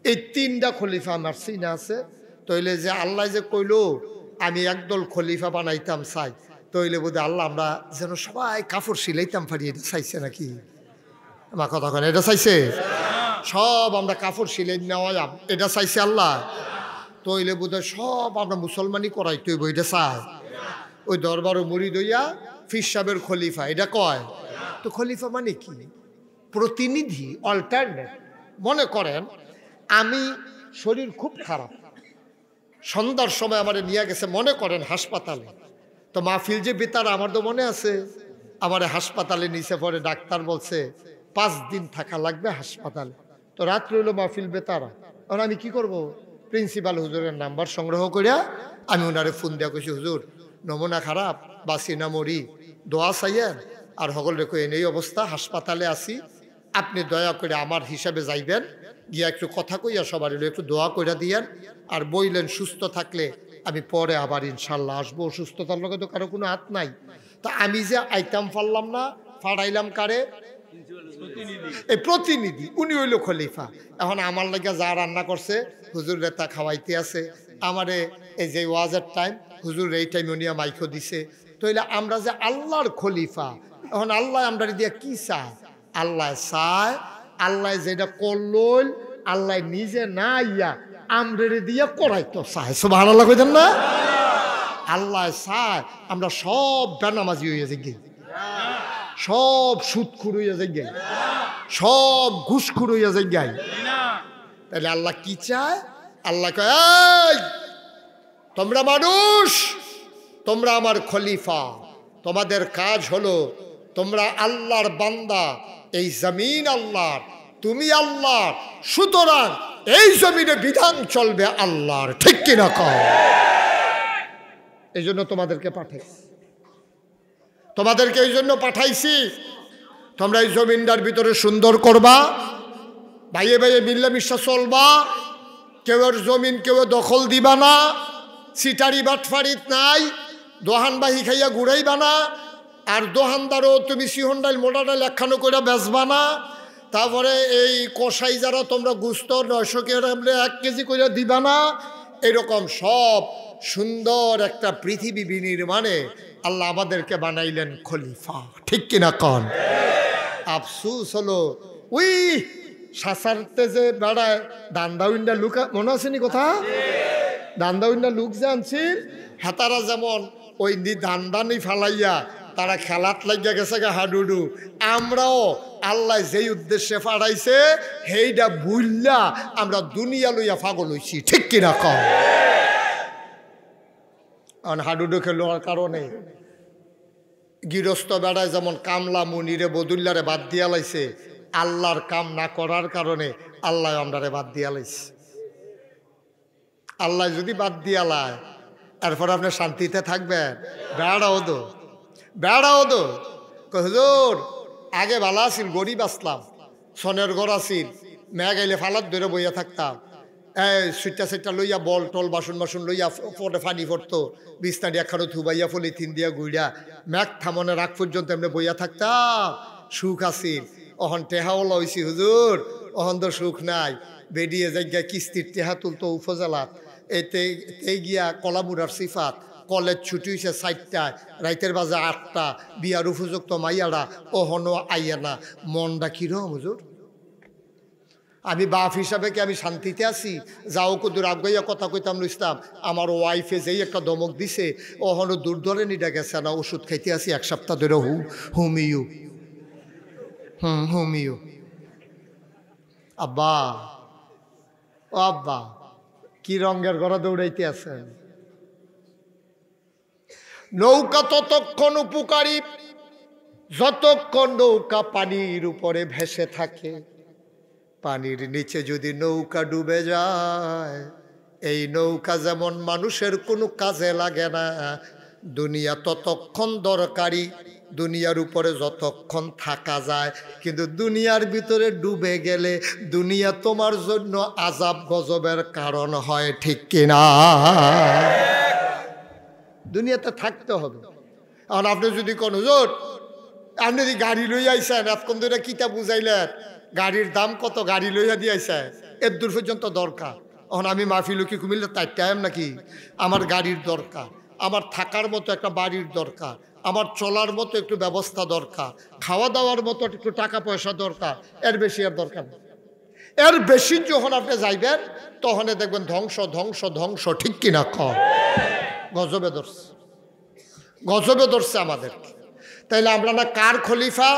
এই তিনটা খলিফা আমার চিনা আছে। তইলে যে আল্লাহ যে কইল আমি একদল খলিফা বানাইতাম চাই, তইলে বোধহয় আল্লাহ আমরা যেন সবাই কাপড় সিলাইতাম পারি, এটা চাইছে নাকি? আমার কথা কেন, এটা চাইছে? সব আমরা কাপড় সিলাই নেওয়া এটা চাইছে আল্লাহ? তইলে বোধহয় সব আমরা মুসলমানি করাই তৈব, এটা চায়। ওই দরবারও মুড়ি দইয়া ফির সাহেবের খলিফা এটা কয়। তো খলিফা মানে কি? প্রতিনিধি, অল্টারনেট। মনে করেন আমি শরীর খুব খারাপ, সন্ধ্যার সময় আমার নিয়ে গেছে মনে করেন হাসপাতালে। তো মাহফিল যে বেতার আমার তো মনে আছে, আমার হাসপাতালে নিচে পরে ডাক্তার বলছে 5 দিন থাকা লাগবে হাসপাতালে। তো রাত্রে হইলো মাহফিল বেতারা। এখন আমি কি করব? প্রিন্সিপাল হুজুরের নাম্বার সংগ্রহ করিয়া আমি ওনারে ফোন দিয়া কইছি, হুজুর নমুনা খারাপ, বাসি না মরি, দোয়া চাইয়েন। আর সকল রেখো এই অবস্থা, হাসপাতালে আছি, আপনি দয়া করে আমার হিসাবে যাইবেন, গিয়া একটু কথা কইয়া সবার একটু দোয়া কইরা দিয়েন। আর বইলেন সুস্থ থাকলে আমি পরে আবার ইনশাল্লাহ আসবো। সুস্থতার লগে তো কারো কোনো হাত নাই। তা আমি যে আইতাম পারলাম না, ফাড়াইলাম কারে? এই প্রতিনিধি, উনি হইল খলিফা। এখন আমার লাগে যা রান্না করছে হুজুর রেতা খাওয়াইতে আছে, আমারে এই যে ওয়াজের টাইম হুজুর এই টাইম উনি মাইকো দিছে। তাইলে আমরা যে আল্লাহর খলিফা, এখন আল্লাহ আমরা দিয়া কি চায়? আল্লাহ চায়, আল্লাহ যেটা করল আল্লাহ নিজে না ইয়া আমরে দিয়া করাইতো চায়। সুবহানাল্লাহ কইতেন না? আল্লাহ চায় আমরা সব বেনামাজি হইয়া যাই, সব সুদখুর হইয়া যাই, সব ঘুষখুর হইয়া যাই। তাহলে আল্লাহ কি চায়? আল্লাহ কয়, এই তোমরা মানুষ, তোমরা আমার খলিফা, তোমাদের কাজ হলো তোমরা আল্লাহর বান্দা, এই জমিন আল্লাহর, তুমি আল্লাহর, সুতরাং এই জমিনে বিধান চলবে আল্লাহর। ঠিক কিনা কও? এই জন্য তোমাদেরকে পাঠাইছি, তোমাদেরকে এই জন্য পাঠাইছি তোমরা এই জমিনটার ভিতরে সুন্দর করবা, ভাইয়ে ভাইয়ে মিল্লামিশা চলবা, কেউ জমিন কেউ দখল দিবা না, সিটারি বাটফারিত নাই, দোহানবাহি খাইয়া ঘুরাইবা না, আর দোকানদারও তুমি সিহন ডাইল মোটা ডাইল একখানো করে বেচবা না। তারপরে এই কষাই যারা তোমরা গুস্ত 900 করে 1 কেজি করে দিবা না। এরকম সব সুন্দর একটা পৃথিবী বিনির্মাণে আল্লাহ আমাদেরকে বানাইলেন খলিফা, ঠিক কিনা কন? আফসুস হলো ওই সাসারতে যে বেড়ায় দান্দাউন্ডা লুক, মনে আসেনি কথা? দান্দাউন্ডা লুক যে আনছিল হাতারা যেমন ওই দান্দানি ফালাইয়া তারা খেলাত লাগিয়া গেছে গা হাডুডু। আমরাও আল্লাহ যেই উদ্দেশ্যে ফাড়াইছে সেইটা বুঝলা আমরা দুনিয়া লইয়া পাগল হইছি, ঠিক কিনা কম? হাডুডু খেলোয়ার কারণে গৃহস্থ বেড়ায় যেমন কামলা মুনিরে বদুল্লারে বাদ দিয়া লাইছে, আল্লাহর কাম না করার কারণে আল্লাহ আমরারে বাদ দিয়া লাইছে। আল্লাহ যদি বাদ দিয়া লাই এরপর আপনি শান্তিতে থাকবেন? বেড়াও দো, বেড়াও দো। হুজুর আগে ভালো আছিল, গরিব আসলাম, সনের ঘর আছিল, মেয়া গাইলে ফালাত ধরে বইয়া থাকতাম, সুইটা সেটা লইয়া বল টল বাসন বাসন লইয়া পরে ফানি পড়তো, বিছনাটি একখানো থুবাইয়া পলিথিন দিয়া গুইড়া ম্যাক থামনে রাখ পর্যন্ত এমনি বইয়া থাকতাম, সুখ আছিল। অহন টেহাও লইছি হুজুর, অহন তো সুখ নাই। বেরিয়ে যাই গিয়া কিস্তির টেহা তুলতো উপজেলাত, এতে গিয়া কলামুড়ার সিফাত, কলেজ ছুটি হয়েছে 4টায়, রাইতের বাজে 8টা, বিয়ার উপযুক্ত মাইয়ারা অহনো আইয়া না। মনটা কিরম হুজুর? আমি বাপ হিসাবে কি আমি শান্তিতে আছি? যাও কদুর আগাইয়া কথা কইতাম ইসলাম, আমার ওয়াইফে যেই একটা দমক দিছে, ওহনো দূর ধরে নিডা গেছে না, ওষুধ খাইতে আছি 1 সপ্তাহ ধরে, হোমিও হোমিও। আব্বা ও আব্বা, কি রঙের গড়া দৌড়াইতে আছেন? নৌকা ততক্ষণ উপকারী যতক্ষণ নৌকা পানির উপরে ভেসে থাকে। পানির নিচে যদি নৌকা ডুবে যায়, এই নৌকা যেমন মানুষের কোনো কাজে লাগে না, দুনিয়া ততক্ষণ দরকারি, দুনিয়ার উপরে যতক্ষণ থাকা যায়। কিন্তু দুনিয়ার ভিতরে ডুবে গেলে দুনিয়া তোমার জন্য আযাব গজবের কারণ হয়, ঠিক কিনা? দুনিয়াতে থাকতে হবে। আর আপনি যদি কোন হুজুর আপনি যদি গাড়ি লইয়া আইসেন, এতক্ষণ ধরে কিতা বুঝাইলেন, গাড়ির দাম কত, গাড়ি লইয়া দিয়ে আইসেন, এর দূর পর্যন্ত দরকার। এখন আমি মাহফিল কি কুমিল্লা তাই টাইম নাকি? আমার গাড়ির দরকার, আমার থাকার মতো একটা বাড়ির দরকার, আমার চলার মতো একটু ব্যবস্থা দরকার, খাওয়া দাওয়ার মতো একটু টাকা পয়সা দরকার, এর বেশি আর দরকার নেই। এর বেশি যখন আপনি যাইবেন তখন দেখবেন ধ্বংস ধ্বংস ধ্বংস, ঠিক কিনা কম? গজবে ধরছে, গজবে ধরছে আমাদের। তাইলে আমরা না কার খলিফা?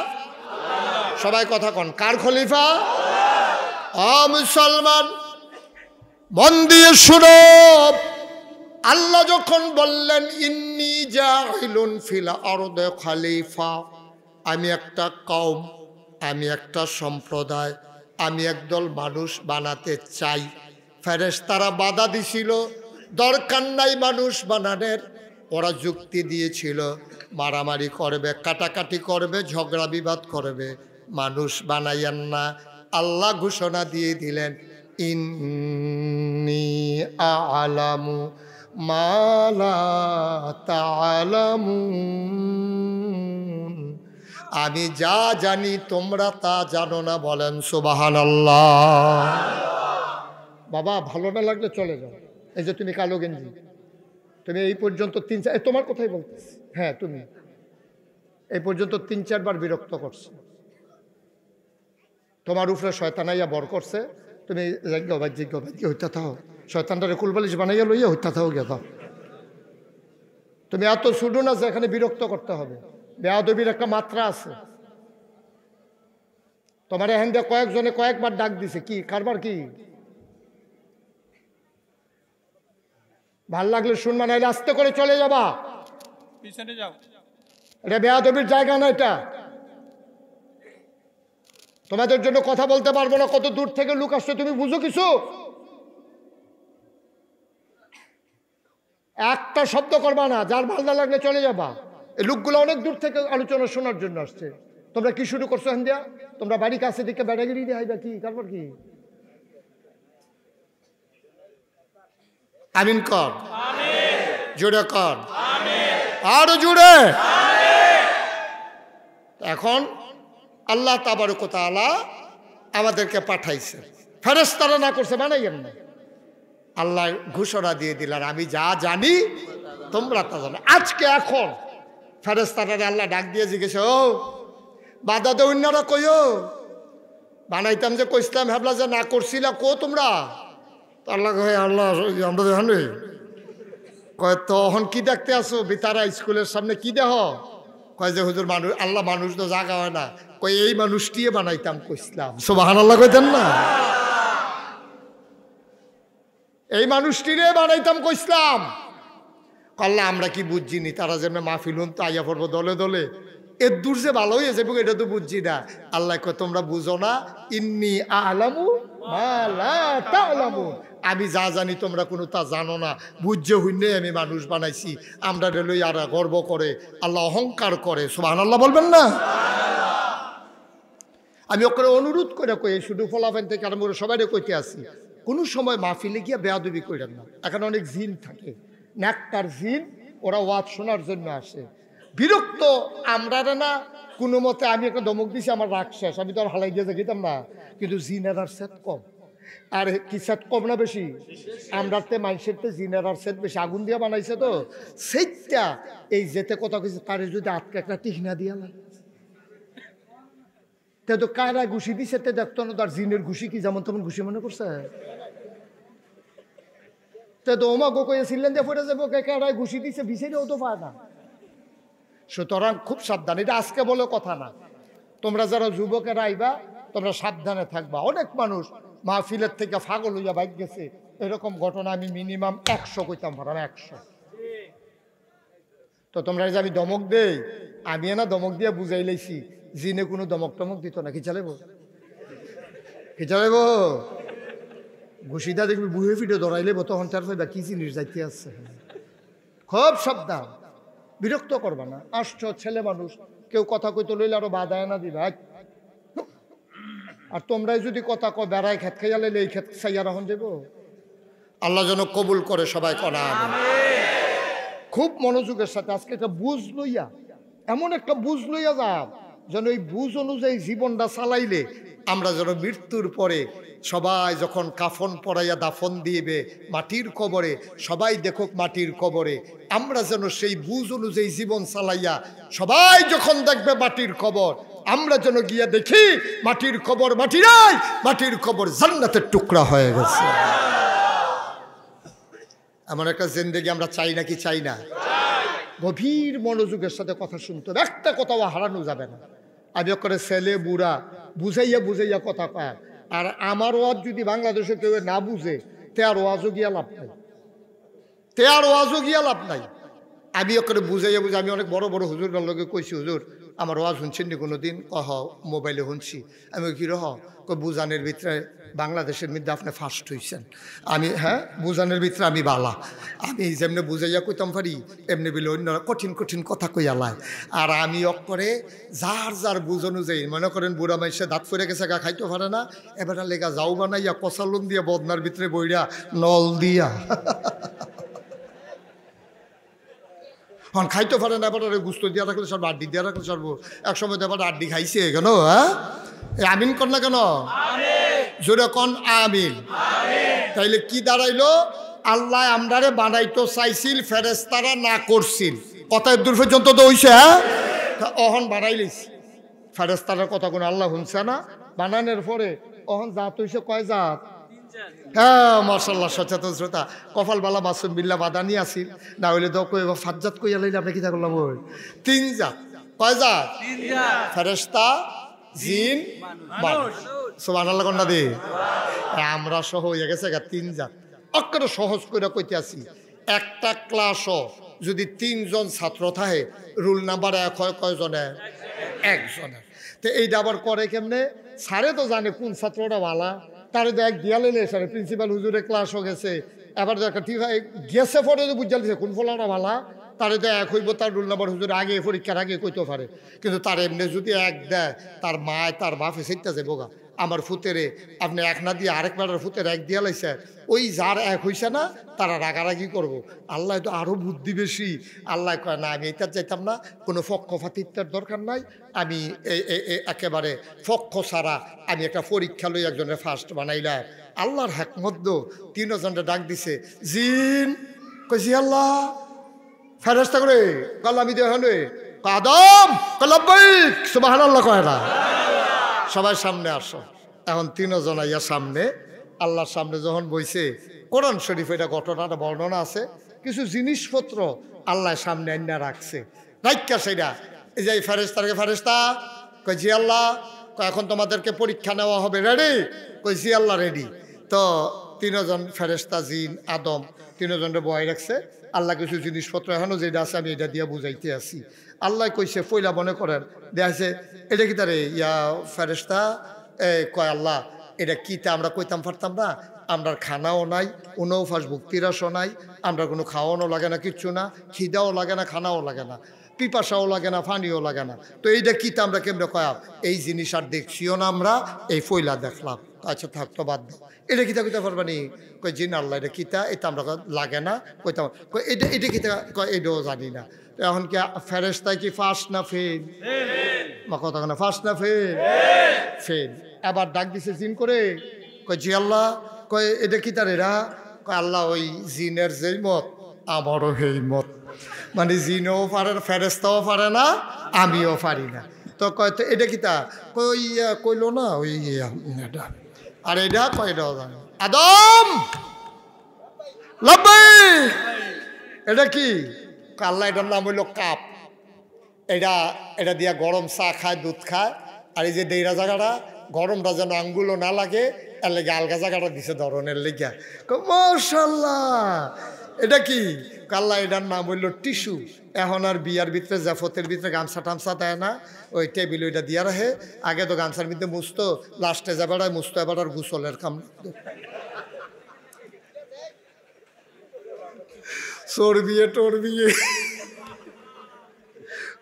সবাই কথা কন, কার খলিফা? মুসলমান মন দিয়ে শুনো, আল্লাহ যখন বললেন ইন্নী জাইলুন ফিল আরদে খলিফা, আমি একটা কওম, আমি একটা সম্প্রদায়, আমি একদল মানুষ বানাতে চাই। ফেরেশতারা বাধা দিছিল, দরকার নাই মানুষ বানানোর। ওরা যুক্তি দিয়েছিল মারামারি করবে, কাটাকাটি করবে, ঝগড়া বিবাদ করবে, মানুষ বানাইয়েন না। আল্লাহ ঘোষণা দিয়ে দিলেন ইন্নী আ'লামু মা লা তা'লামুন, আমি যা জানি তোমরা তা জানো না। বলেন সুবহানাল্লাহ। বাবা ভালো না লাগলে চলে যাও। এই যে তুমি কালো গেঞ্জি, তুমি এই পর্যন্ত 3-4, তোমার কথাই বলতেছি, হ্যাঁ তুমি এই পর্যন্ত 3-4 বার বিরক্ত করছো, তোমার উপরে শয়তানাইয়া বর করছে, তুমি জিজ্ঞ হইতা থাও, শয়তানটারে কুলবালিশ বানাইয়া লইয়া হইতা থাও গিয়া থাও। তুমি এত ছুডো না যে এখানে বিরক্ত করতে হবে। বেয়াদবির একটা মাত্রা আছে। তোমার এখান দিয়ে কয়েকজনে কয়েকবার ডাক দিছে, কি কারবার কি? ভাল লাগলে শুনবা, নাইলে আস্তে করে চলে যাবা, পিছনে যাও। এটা বেয়াদবির জায়গা না, এটা তোমাদের জন্য কথা বলতে পারবো না। কত দূর থেকে লোক আসছে, তুমি বুঝো কিছু? একটা শব্দ করবা না, যার ভাল না লাগলে চলে যাবা। এই লোকগুলো অনেক দূর থেকে আলোচনা শোনার জন্য আসছে। তোমরা কি শুরু করছো হেন দিয়া? তোমরা বাড়ি কাছে দিকে বেড়াগিরি দিয়ে আইবা কি? তারপর কি? আমিন কর, জোরে কর, আরো জোরে। এখন আল্লাহ তাবারক ওয়া তাআলা আমাদেরকে পাঠাইছে, ফেরেশতারা না করছে বানাইয়েন না। আল্লাহ ঘোষণা দিয়ে দিলেন, আমি যা জানি তোমরা তা জানো। আজকে এখন ফেরেশতারা আল্লাহ ডাক দিয়ে জিজ্ঞেস, ও বাধা দে অন্যরা কইও বানাইতাম যে কইসলাম, ভাবলা যে না করছিলা কো তোমরা। আল্লাহ কয়, আল্লাহ আমরা জানি কয় তখন কি দেখতে আসো বিতারা স্কুলের সামনে কি দেহ? কয় যে হুজুর মানুষ, আল্লাহ মানুষ তো জাগা হয় না, কই এই মানুষটিয়ে বানাইতাম কইসলাম। সুবহানাল্লাহ কইতেন না? এই মানুষটিরে বানাইতাম কইসলাম। আল্লাহ আমরা কি বুঝছিনি, তারা যেমন মাহফিল হুন তো আইয়া পড়বো দলে দলে, এর দূর যে ভালো হয়ে যাবে এটা তো বুঝছি না। আল্লাহ কয় তোমরা বুঝো না, ইন্নী আ'লামু মা লা তা'লামুন, আমি যা জানি তোমরা কোনো তা জানো না। বুঝছে হইনে আমি মানুষ বানাইছি। আমরা লই আর গর্ব করে, আল্লাহ অহংকার করে। সুবহানাল্লাহ বলবেন না? আমি ওকে অনুরোধ করে কই, শুধু ফলাফেন থেকে আরম্ভ করে সবাই কইতে আসি, কোনো সময় মাহফিলে গিয়ে বেয়াদবি করেন না। এখন অনেক জিন থাকে, নেকটার জিন, ওরা ওয়াজ শোনার জন্য আসে। বিরক্ত আমরা না কোনো মতে, আমি একটা ধমক দিছি আমার রাগ শেষ, আমি তো আর হালাই দিয়ে যেতাম না। কিন্তু জিনের আর সেট কম। আর কি সেট কম না বেশি? আমরাতে মানুষের তো জিনের আর সেট বেশি, আগুন দিয়ে বানাইছে তো সেইটা। এই যেতে কথা কইছে, তারে যদি আটকে একটা টিকনা দিয়া না, তে তো কায়রা ঘুষি দিছে, তে দেখতো না তার জিনের ঘুষি কি যেমন তেমন ঘুষি মনে করছে। তে তো ওমা গো কইছিলেন যে পড়ে যাবো, কায়রায় ঘুষি দিছে, বিছেরেও তো পায় না। সুতরাং খুব সাবধান, এটা আজকে বলে কথা না। তোমরা যারা যুবকেরা আইবা তোমরা সাবধানে থাকবা। অনেক মানুষ মাহফিলের থেকে পাগল হইয়া বাইক গেছে, এরকম ঘটনা আমি মিনিমাম 100 কইতাম পারাম, 100। তো তোমরা যে আমি দমক দেই, আমি না দমক দিয়ে বুঝাই লাইছি, জিনে কোনো দমক টমক দিত না। কি চালাইব, কি চালাইব? ঘুষিটা দেখবি বুহে ফিটে ধরাই লেব, তখন তার ফাইবা কি জিনিস যাইতে আছে। খুব সাবধান, বিরক্ত করবা না। আসছ ছেলে মানুষ, কেউ কথা কইতে লইলে আরো বাধায় না দিবা। আর তোমরাই যদি কথা কো বেড়ায় খেত খাইয়া লাইলে এই খেত খাইয়া রাখুন দেব। আল্লাহ যেন কবুল করে সবাই করা। খুব মনোযোগের সাথে আজকে একটা বুঝ লইয়া, এমন একটা বুঝ লইয়া যাও যেন এই বুঝ অনুযায়ী জীবনটা চালাইলে আমরা যেন মৃত্যুর পরে সবাই যখন কাফন পরাইয়া দাফন দিবে মাটির কবরে, সবাই দেখুক মাটির কবরে, আমরা যেন সেই বুঝ অনুযায়ী জীবন চালাইয়া সবাই যখন দেখবে মাটির কবর, আমরা যেন গিয়া দেখি মাটির কবর মাটি নাই, মাটির কবর জান্নাতের টুকরা হয়ে গেছে। এমন একটা জিন্দেগি আমরা চাই নাকি চাই না? গভীর মনোযোগের সাথে কথা শুনতে হবে, একটা কথাও হারানো যাবে না। আমি করে ছেলে বুড়া বুঝাইয়া বুঝাইয়া কথা কয়। আর আমার ওয়াজ যদি বাংলাদেশে কেউ না বুঝে, তে আর ওয়াজও গিয়া লাভ নাই, তে আর ওয়াজও গিয়া লাভ নাই। আমি ওকে বুঝাইয়া বুঝে, আমি অনেক বড় বড় হুজুর লোকে কইছি, হুজুর আমার ওয়াজ শুনছেন নি কোনো দিন? কহ মোবাইলে শুনছি। আমি কি রহ বুঝানের ভিতরে বাংলাদেশের মধ্যে আপনি ফার্স্ট হয়েছেন। আমি হ্যাঁ, বুঝানের ভিতরে আমি বালা, আমি যেমনি বুঝাইয়া কইতাম পারি এমনি বলে অন্যরা কঠিন কঠিন কথা কইয়া লায়। আর আমি করে যার যার বুঝ অনুযায়ী, মনে করেন বুড়া মাইসে দাঁত ফেরে গেছে, গা খাইতে পারে না, এবার লেগা যাও বানাইয়া কষালুন দিয়া বদনার ভিতরে বইরা নল দিয়া হন খাইতে পারে না, এবার গুস্ত দিয়া রাখলে সর্ব, আড্ডি দিয়া রাখলে সর্ব। এক সময় তো এবার আড্ডি খাইছে কেন? হ্যাঁ, আমিন কর না কেন? জোরে কন আমিন। তাইলে কি দাঁড়াইলো? আল্লাহ আমরারে বানাইতো চাইছিল, ফেরেশতারা না করছিল। কথা দূর পর্যন্ত তো হইছে। হ্যাঁ, অহন বানাইলিস ফেরেশতারার কথা কোনো আল্লাহ শুনছে না? বানানোর পরে অহন জাত হইছে কয় জাত? হ্যাঁ মাশাআল্লাহ, সচেতন শ্রোতা। কপাল বালা মাসুম বিল্লাহ বাদানি আসিল, না হইলে তো কই ফাজ্জাত কইয়া লইলে আপনি কি তা করলাম? ওই 3 জাত। কয় জাত? 3 জাত। ফেরেশতা, জিন, মানুষ। সুবহানাল্লাহ কোনটা দে? আমরা সহ হয়ে গেছে 3 জাত। অক্ষরে সহজ করে কইতে আসি, একটা ক্লাসও যদি 3 জন ছাত্র থাকে, রুল নাম্বার 1 হয় কয়জনের? 1 জনের। তো এইটা আবার করে কেমনে? স্যারে তো জানে কোন ছাত্রটা ভালা, তারে তো এক দিয়ালে স্যার প্রিন্সিপাল হুজুরে ক্লাসও গেছে, এবার ঠিক গেছে পরে তো বুঝাল দিছে কোন ফলাটা ভালা, তারে তো 1 হইব, তার রুল নাম্বার হুজুর আগে পরীক্ষার আগে কইতে পারে। কিন্তু তার এমনি যদি 1 দেয়, তার মায় তার বাপে সেটা যাবো গা। আমার ফুতেরে আপনি এক না দিয়ে আরেক বেড়ার ফুতের এক দিয়া লাইছে, ওই যার এক হইছে না তারা রাগারাগি করব। আল্লাহ তো আরও বুদ্ধি বেশি। আল্লাহ কয় না, আমি এটা চাইতাম না, কোনো পক্ষপাতিত্বের দরকার নাই, আমি একেবারে পক্ষ ছাড়া আমি একটা পরীক্ষা লই একজনের ফার্স্ট বানাইলাম। আল্লাহর হ্যাকমত 3জনটা ডাক দিছে, জিন কইছি আল্লাহ ফেরেশতা করে কাল আমি দেখানে আদম কলাব্বাইক সুবহানাল্লাহ কয় না, সবাই সামনে আসো। এখন 3জন আইয়া সামনে আল্লাহর সামনে যখন বইছে, কোরআন শরীফ এটা ঘটনাটা বর্ণনা আছে, কিছু জিনিসপত্র আল্লাহ সামনে আইনা রাখছে, রাইখা সেটা এই যে ফেরেশতাকে ফেরেশতা কই জি আল্লাহ, এখন তোমাদেরকে পরীক্ষা নেওয়া হবে, রেডি? কই জি আল্লাহ রেডি। তো 3জন ফেরেশতা জিন আদম 3জনের বয় রাখছে। আল্লাহ কিছু জিনিসপত্র এখনো যেটা আছে আমি এটা দিয়ে বুঝাইতে আছি। আল্লাহ কইছে পয়লা মনে করেন দেখাছে এটা কি তারে ইয়া ফেরেশতা কয় আল্লাহ এটা কিতা আমরা কইতাম পারতাম না, আমরা খানাও নাই, উনৌফাস ভক্তিরাসও নাই, আমরা কোনো খাওয়ানো লাগে না, কিচ্ছু না, খিদাও লাগে না, খানাও লাগে না, পিপাসাও লাগে না, পানিও লাগে না, তো এইটা কিতা আমরা কেমনে কয়াম? এই জিনিস আর দেখছিও না আমরা, এই পয়লা দেখলাম। আচ্ছা থাকতো বাদ দাও, এটা কিতা কইতে পারবানি? কই জিন আল্লাহ এটা কিতা, এটা আমরা লাগে না কইতাম, এটা এটা কিতা কয় এটাও জানি না। এখন কি ফেরেশতায় কি ফার্স্ট না ফেল? মা কথা না, ফার্স্ট না ফেল? ফেল। এবার ডাক দিছে জিন করে, কয় জি আল্লাহ, কয় এটা কিতার এরা? কয় আল্লাহ ওই জিনের যেই মত আমারও সেই মত, মানে জিনও পারে না, ফেরেশতাও পারে না, আমিও পারি না। তো কয় তো এটা কিতা? কই কইলো না ওই এটা, আর এটা কয় এটাও জানে। আদম লাব্বাইক, এটা কি? আল্লাহ এটার নাম হইল কাপ। এটা এটা দিয়া গরম চা খায়, দুধ খায়। আর এই যে ডেরা জায়গাটা গরমটা যেন আঙ্গুলও না লাগে, এর লেগে আলগা জায়গাটা দিছে ধরনের লেগে। মাশাআল্লাহ, এটা কি? আল্লাহ এটার নাম হইল টিস্যু। এখন আর বিয়ার ভিতরে জাফতের ভিতরে গামছা টামছা দেয় না, ওই টেবিল ওইটা দিয়া রাখে। আগে তো গামছার ভিতরে মুছতো, লাস্টে যাবেড়ায় মুছতো, এবার আর গুসলের কাম চর্বিয়ে টর্বিয়ে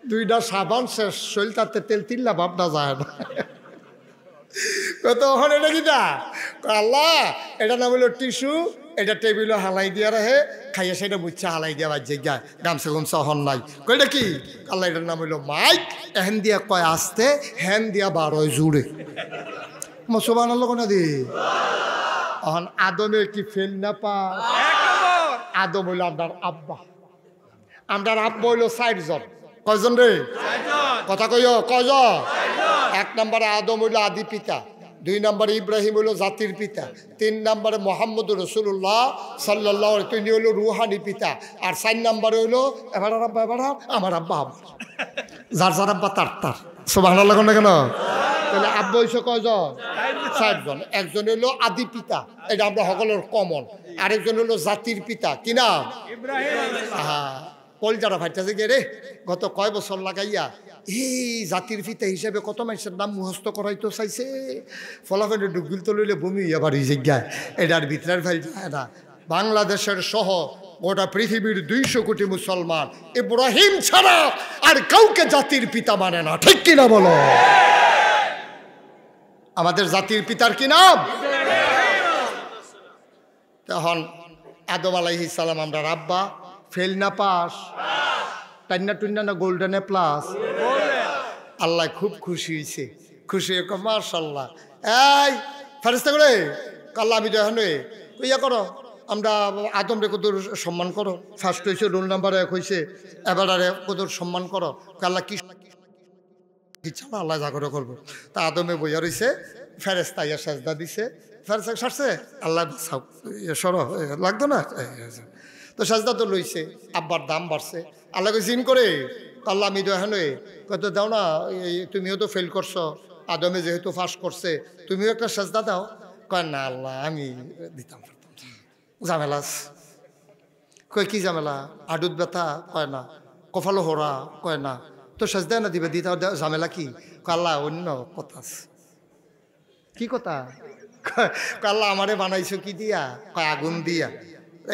2টা সাবান শেষ, শৈল তাতে তেল তিল্লা ভাবনা যায় না। তখন এটা কিটা? আল্লাহ এটা নাম হইল টিস্যু, এটা টেবিলে হালাই দিয়া রাখে, খাইয়া সেটা মুচ্ছা হালাই দিয়া বাজে গায়, গামছা গামছা হন নাই। কয়টা কি? আল্লাহ এটার নাম হইল মাইক। এহেন দিয়া কয় আসতে, হ্যান দিয়া 12 জুড়ে। মুসলমান আল্লাহ কোনা দি এখন আদমে কি ফেল না পা? আদম হইল আপনার আব্বা, আপনার আব্বা হইল 4 জন। কয়জন রে? কথা কইও কয়জন? 1 নম্বরে আদম হইল আদি পিতা, 2 নম্বরে ইব্রাহিম হইল জাতির পিতা, 3 নম্বরে মোহাম্মদ রসুল্লাহ সাল্লাল্লাহু আলাইহি, তিনি হইল রুহানি পিতা, আর 4 নম্বরে হইল এবার আব্বা, এবার আমার আব্বা, যার যার আব্বা তার তার। সুবহানাল্লাহ কোন কেন? তাহলে আব্বা হইছে কয়জন? 4 জন। একজন হইল আদি পিতা, এটা আমরা সকলের কমন। আরেকজন হইল জাতির পিতা, কি নাম? হ্যাঁ, কলজারা ফাইটাছে গে রে, গত কয় বছর লাগাইয়া এই জাতির পিতা হিসেবে কত মানুষের নাম মুখস্থ করাইতো চাইছে, ফলাফলে ডুবগুল তো লইলে বমি হইয়া বাড়ি জায়গায়। এটার ভিতরের ফাইল যায় না। বাংলাদেশের সহ গোটা পৃথিবীর 200 কোটি মুসলমান ইব্রাহিম ছাড়া আর কাউকে জাতির পিতা মানে না, ঠিক কিনা বলো? আমাদের জাতির পিতার কি নাম? তখন আদম আলাইহিস সালাম আমরা আব্বা, ফেল না পাস, টান্না টুন্না না গোল্ডেন এ প্লাস। আল্লাহ খুব খুশি হয়েছে, খুশি মাশাআল্লাহ। এই ফেরেশতা করে আল্লাহ আমি তো এখন ইয়া করো, আমরা আদম রে কত সম্মান করো, ফার্স্ট হয়েছে, রোল নাম্বার 1 হয়েছে, এবার আরে কত সম্মান করো। আল্লাহ কি ইচ্ছা আল্লাহ যা করে করবো। তা আদমে বইয়া রয়েছে, ফেরেশতা ইয়া সাজদা দিছে, ফেরেশতা সারছে, আল্লাহ সরো লাগতো না, তো সাজদা তো লইছে। আব্বার দাম বাড়ছে, আল্লাহ জিন করে আল্লাহ আমি তো এখন কত দাও না, তুমিও তো ফেল করছো, আদমে যেহেতু ফাঁস করছে তুমিও একটা সাজদা দাও। কয় না আল্লাহ আমি দিতাম পারতাম, ঝামেলাস। কয় কি ঝামেলা? আডুত ব্যথা? কয় না। কপালো হরা? কয় না। তো সাজদা না দিবে, দিতে ঝামেলা কি? আল্লাহ অন্য কথা। কি কথা? আল্লাহ আমারে বানাইছো কি দিয়া? কয় আগুন দিয়া।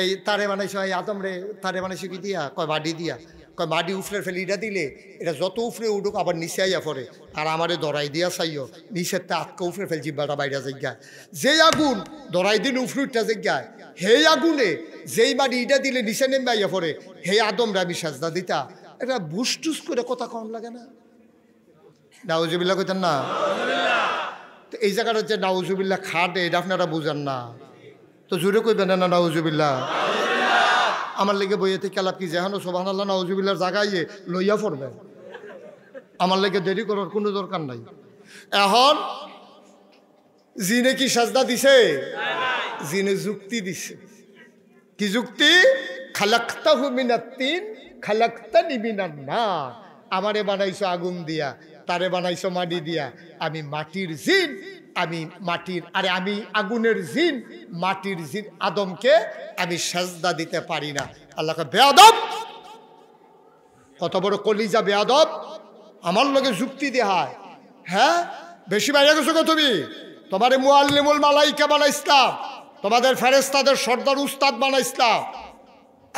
এই তারে বানাইছো, এই আদম রে তারে বানাইছো কি দিয়া? কয় বাড়ি দিয়া। কয় মাটি উফরে ফেলে ইটা দিলে এটা যত উফরে উঠুক আবার নিচে আইয়া পড়ে, আর আমারে দরাই দিয়া চাইও নিচের তা আটকা উফরে ফেল জিব্বাটা বাইরে জায়গায়। যেই আগুন দরাই দিন উফরুটটা জায়গায়, সেই আগুনে যেই মাটি ইটা দিলে নিচে নেমে আইয়া পড়ে, হে আদমরা আমি সাজদা দিতা। এটা বুসটুস করে কথা কম লাগে না? নাউজুবিল্লাহ কইতেন না? তো এই জায়গাটা যে নাউজুবিল্লাহ খাটে এটা আপনারা বুঝেন না, তো জোরে কইবেন না নাউজুবিল্লাহ। আমার লেগে বইয়েতে কেলাপ কি যেন সুবহানাল্লাহ নাউজুবিল্লাহর জায়গায় লইয়া পড়বেন, আমার লেগে দেরি করার কোনো দরকার নাই। এখন জিনে কি সাজদা দিছে? জিনে যুক্তি দিছে। কি যুক্তি? খালাক্তাহু মিনাত তিন খালাক্তানি মিনান নার। আমারে বানাইছো আগুন দিয়া, তারে বানাইছো মাটি দিয়া। আমি মাটির জিন, আমি মাটির, আরে আমি আগুনের জিন, মাটির জিন আদমকে আমি সাজদা দিতে পারি না। আল্লাহকে বেয়াদব, কত বড় কলিজা বেয়াদব, আমার লগে যুক্তি দেহায়। হ্যাঁ, বেশি বাইরে গেছো গো তুমি। তোমারে মুআল্লিমুল মালাইকা বানাইছিলাম, তোমাদের ফেরেশতাদের সর্দার উস্তাদ বানাইছিলাম।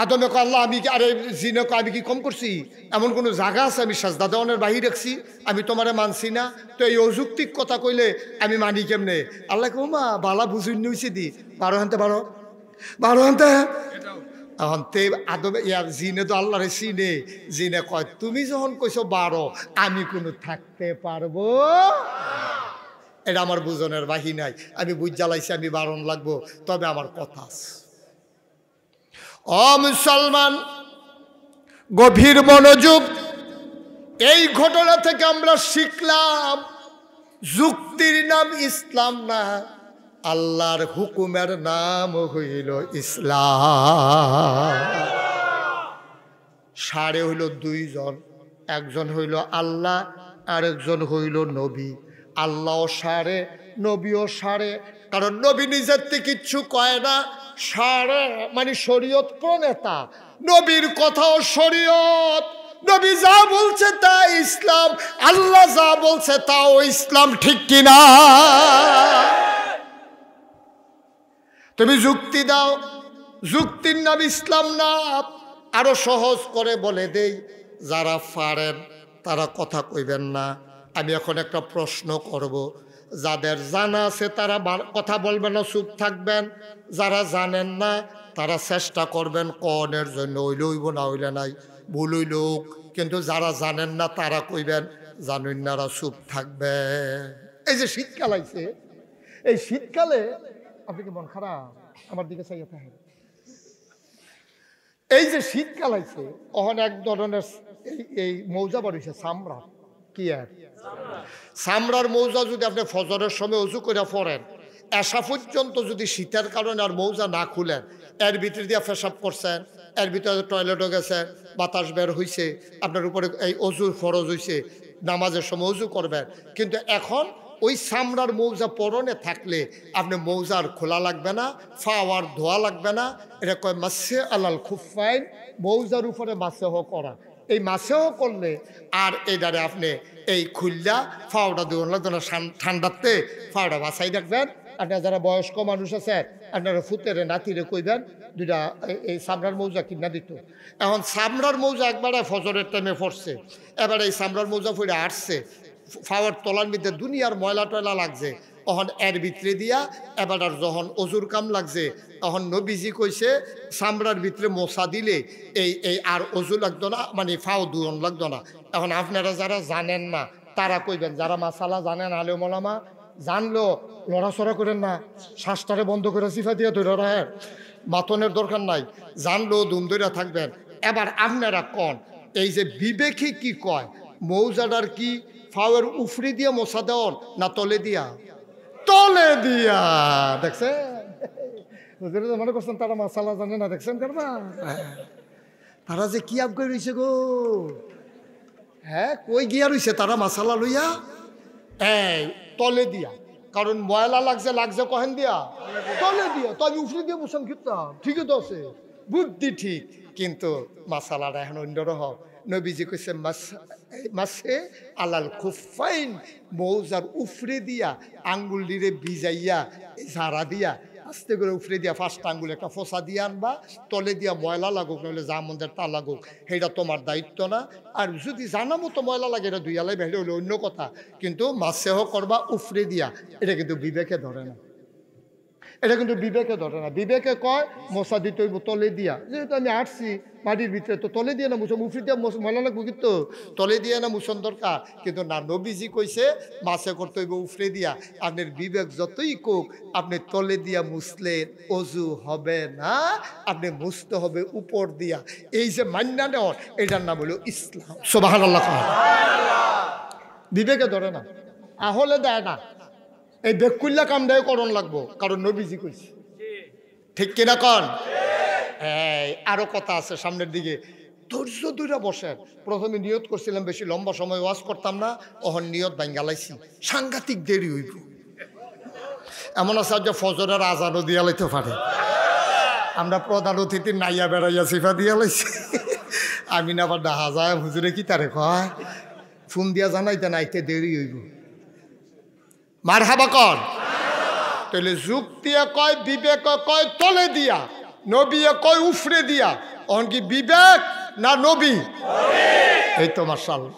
আদমে কয় আল্লাহ আমি কি, আরে জিনে কয় আমি কি কম করছি? এমন কোনো জায়গা আছে আমি সাজদা দেওয়ানের বাহির রাখছি? আমি তোমারে মানছি না, তো এই অযৌক্তিক কথা কইলে আমি মানি কেমনে? আল্লাহ কো মা বালা বুঝুন নিয়েছি দি, বারো হানতে বারো বারো হানতে। এখন তে আদমে ইয়ার জিনে তো আল্লাহরে চিনে, জিনে কয় তুমি যখন কইছো বারো, আমি কোনো থাকতে পারবো? এটা আমার বুঝনের বাহি নাই, আমি বুঝ জ্বালাইছি আমি বারণ লাগবো, তবে আমার কথা আছে। ও মুসলমান, গভীর মনোযোগ। এই ঘটনা থেকে আমরা শিখলাম যুক্তির নাম ইসলাম না, আল্লাহর হুকুমের নাম হইল ইসলাম। সারে হইল দুইজন, একজন হইল আল্লাহ, আরেকজন হইল নবী। আল্লাহ সারে, নবীও সারে, কারণ নবী নিজের থেকে কিচ্ছু কয় না। সারে মানে শরীয়ত প্রণেতা, নবীর কথাও শরীয়ত। নবী যা বলছে তা ইসলাম, আল্লাহ যা বলছে তাও ইসলাম, ঠিক কিনা? তুমি যুক্তি দাও, যুক্তির নাম ইসলাম না। আরো সহজ করে বলে দেই, যারা পারেন তারা কথা কইবেন না। আমি এখন একটা প্রশ্ন করব, যাদের জানা আছে তারা কথা বলবেন না, চুপ থাকবেন। যারা জানেন না তারা চেষ্টা করবেন কনের জন্য, হইলে হইব না হইলে নাই, ভুল হইল। কিন্তু যারা জানেন না তারা কইবেন, জানেন না চুপ থাকবেন। এই যে শীতকাল আইছে, এই শীতকালে আপনি কি মন খারাপ? আমার দিকে চাইয়া থাকেন। এই যে শীতকাল আইছে, অহন এক ধরনের এই মৌজা বাড়িছে চামড়া। কি আর চামড়ার মৌজা যদি আপনি ফজরের সময় উজু করে পড়েন, এসা পর্যন্ত যদি শীতের কারণে আর মৌজা না খুলেন, এর ভিতরে দিয়ে পেশাব করছেন, এর ভিতরে টয়লেটও গেছে, বাতাস বের হয়েছে, আপনার উপরে এই অজুর ফরজ হয়েছে, নামাজের সময় উজু করবেন। কিন্তু এখন ওই চামড়ার মৌজা পরনে থাকলে আপনি মৌজার খোলা লাগবে না, ফাওয়ার ধোয়া লাগবে না। এটা কয় মাসে আলাল খুফাইন, মৌজার উপরে মাসেহ করা। এই মাসেহ করলে আর এই দ্বারে আপনি এই খুললা ফাওয়াটা দেওয়া লাগবে না, ঠান্ডাতে ফাওয়াটা বাছাই রাখবেন। আপনার যারা বয়স্ক মানুষ আছে, আপনারা ফুতেরে নাতিরে কইবেন দুইটা এই চামড়ার মৌজা কিনা দিত। এখন চামড়ার মৌজা একবারে ফজরের টাইমে পড়ছে, এবারে এই চামড়ার মৌজা ফুড়ে আসছে, ফাওয়ার তলার মধ্যে দুনিয়ার ময়লা টয়লা লাগছে। তখন এর ভিতরে দিয়া এবার যখন অজুর কাম লাগছে, তখন নবীজি কইছে চামড়ার ভিতরে মশা দিলে এই আর অজু লাগতো না, মানে ফাও দুয়ন লাগতো না। এখন আপনারা যারা জানেন না তারা কইবেন, যারা মাসালা জানেন আলেম ওলামা জানলো লড়াচড়া করেন না, শ্বাসটারে বন্ধ করে সিফা দিয়ে ধরে রাখেন, মাতনের দরকার নাই, জানলো দুম ধরে থাকবেন। এবার আপনারা কন, এই যে বিবেকে কি কয়, মৌজাটার কি ফাওয়ের উফরি দিয়ে মশা দেওয়ার না তলে দিয়া? তলে দিয়া। দেখছেন মনে করছেন তারা মাসালা জানে না, দেখছেন কারবা তারা যে কি আবগাই রয়েছে গো। হ্যাঁ, কই গিয়া রয়েছে তারা মাসালা লইয়া? এই তলে দিয়া, কারণ ময়লা লাগছে কহেন দিয়া তলে দিয়া, তো আমি উফরি দিয়ে মোশন খেতাম, ঠিকই তো আছে, বুদ্ধি ঠিক, কিন্তু মাসালাটা এখন অন্যরকম। নবীজি কইছে মাসে আলাল খুফাইন, মৌজার উফরে দিয়া আঙ্গুল দিরে ভিজাইয়া ঝাড়া দিয়া আস্তে করে উফরে দিয়া 5টা আঙ্গুল একটা ফোসা দিয়ে আনবা, তলে দিয়া ময়লা লাগুক নইলে যা মন্দের তা লাগুক, সেইটা তোমার দায়িত্ব না। আর যদি জানা মতো ময়লা লাগে এটা দুইয়ালাই বাইরে হইলে অন্য কথা, কিন্তু মাসেহ করবা উফরে দিয়া, এটা কিন্তু বিবেকে ধরে না, এটা কিন্তু বিবেকে ধরে না। বিবেকে কয় মশা দিতে হইব তলে দিয়া, যেহেতু আমি আসছি মাটির ভিতরে, তো তলে দিয়ে না মুছন, উফরি দিয়া ময়লা লাগবো, কিন্তু তলে দিয়ে না মুছন দরকার। কিন্তু না, নবীজি কইছে মাছে করতে হইব উফরে দিয়া। আপনার বিবেক যতই কোক, আপনি তলে দিয়া মুছলেন অজু হবে না, আপনি মুছতে হবে উপর দিয়া। এই যে মান্না নেওয়ার, এটার নাম হলো ইসলাম। সুবহানাল্লাহ। বিবেকে ধরে না, আহলে দেয় না, এই বেকুল্লা কামটাই করণ লাগবো, কারণ নবীজি কইছে। ঠিক কিনা কন? এই আরো কথা আছে সামনের দিকে, ধৈর্য ধরে বসেন। প্রথমে নিয়ত করছিলাম বেশি লম্বা সময় ওয়াজ করতাম না, ওহন নিয়ত ভাঙ্গালাইছি, সাংঘাতিক দেরি হইব। এমন আছে যে ফজরের আজানও দিয়া লাইতে পারে। আমরা প্রধান অতিথি নাইয়া বেড়াইয়া সিফা দিয়া লাইছি। আমি না আবার ডাহা যায়, হুজুরে কি তারে কয়, ফোন দিয়া জানাইতে নাইতে দেরি হইব। মারহাবা কর। তাহলে যুক্তিয়ে কয়, বিবেকে কয় তলে দিয়া, নবীয়ে কয় উফরে দিয়া। অন কি বিবেক না নবী? এই তো মাশাআল্লাহ,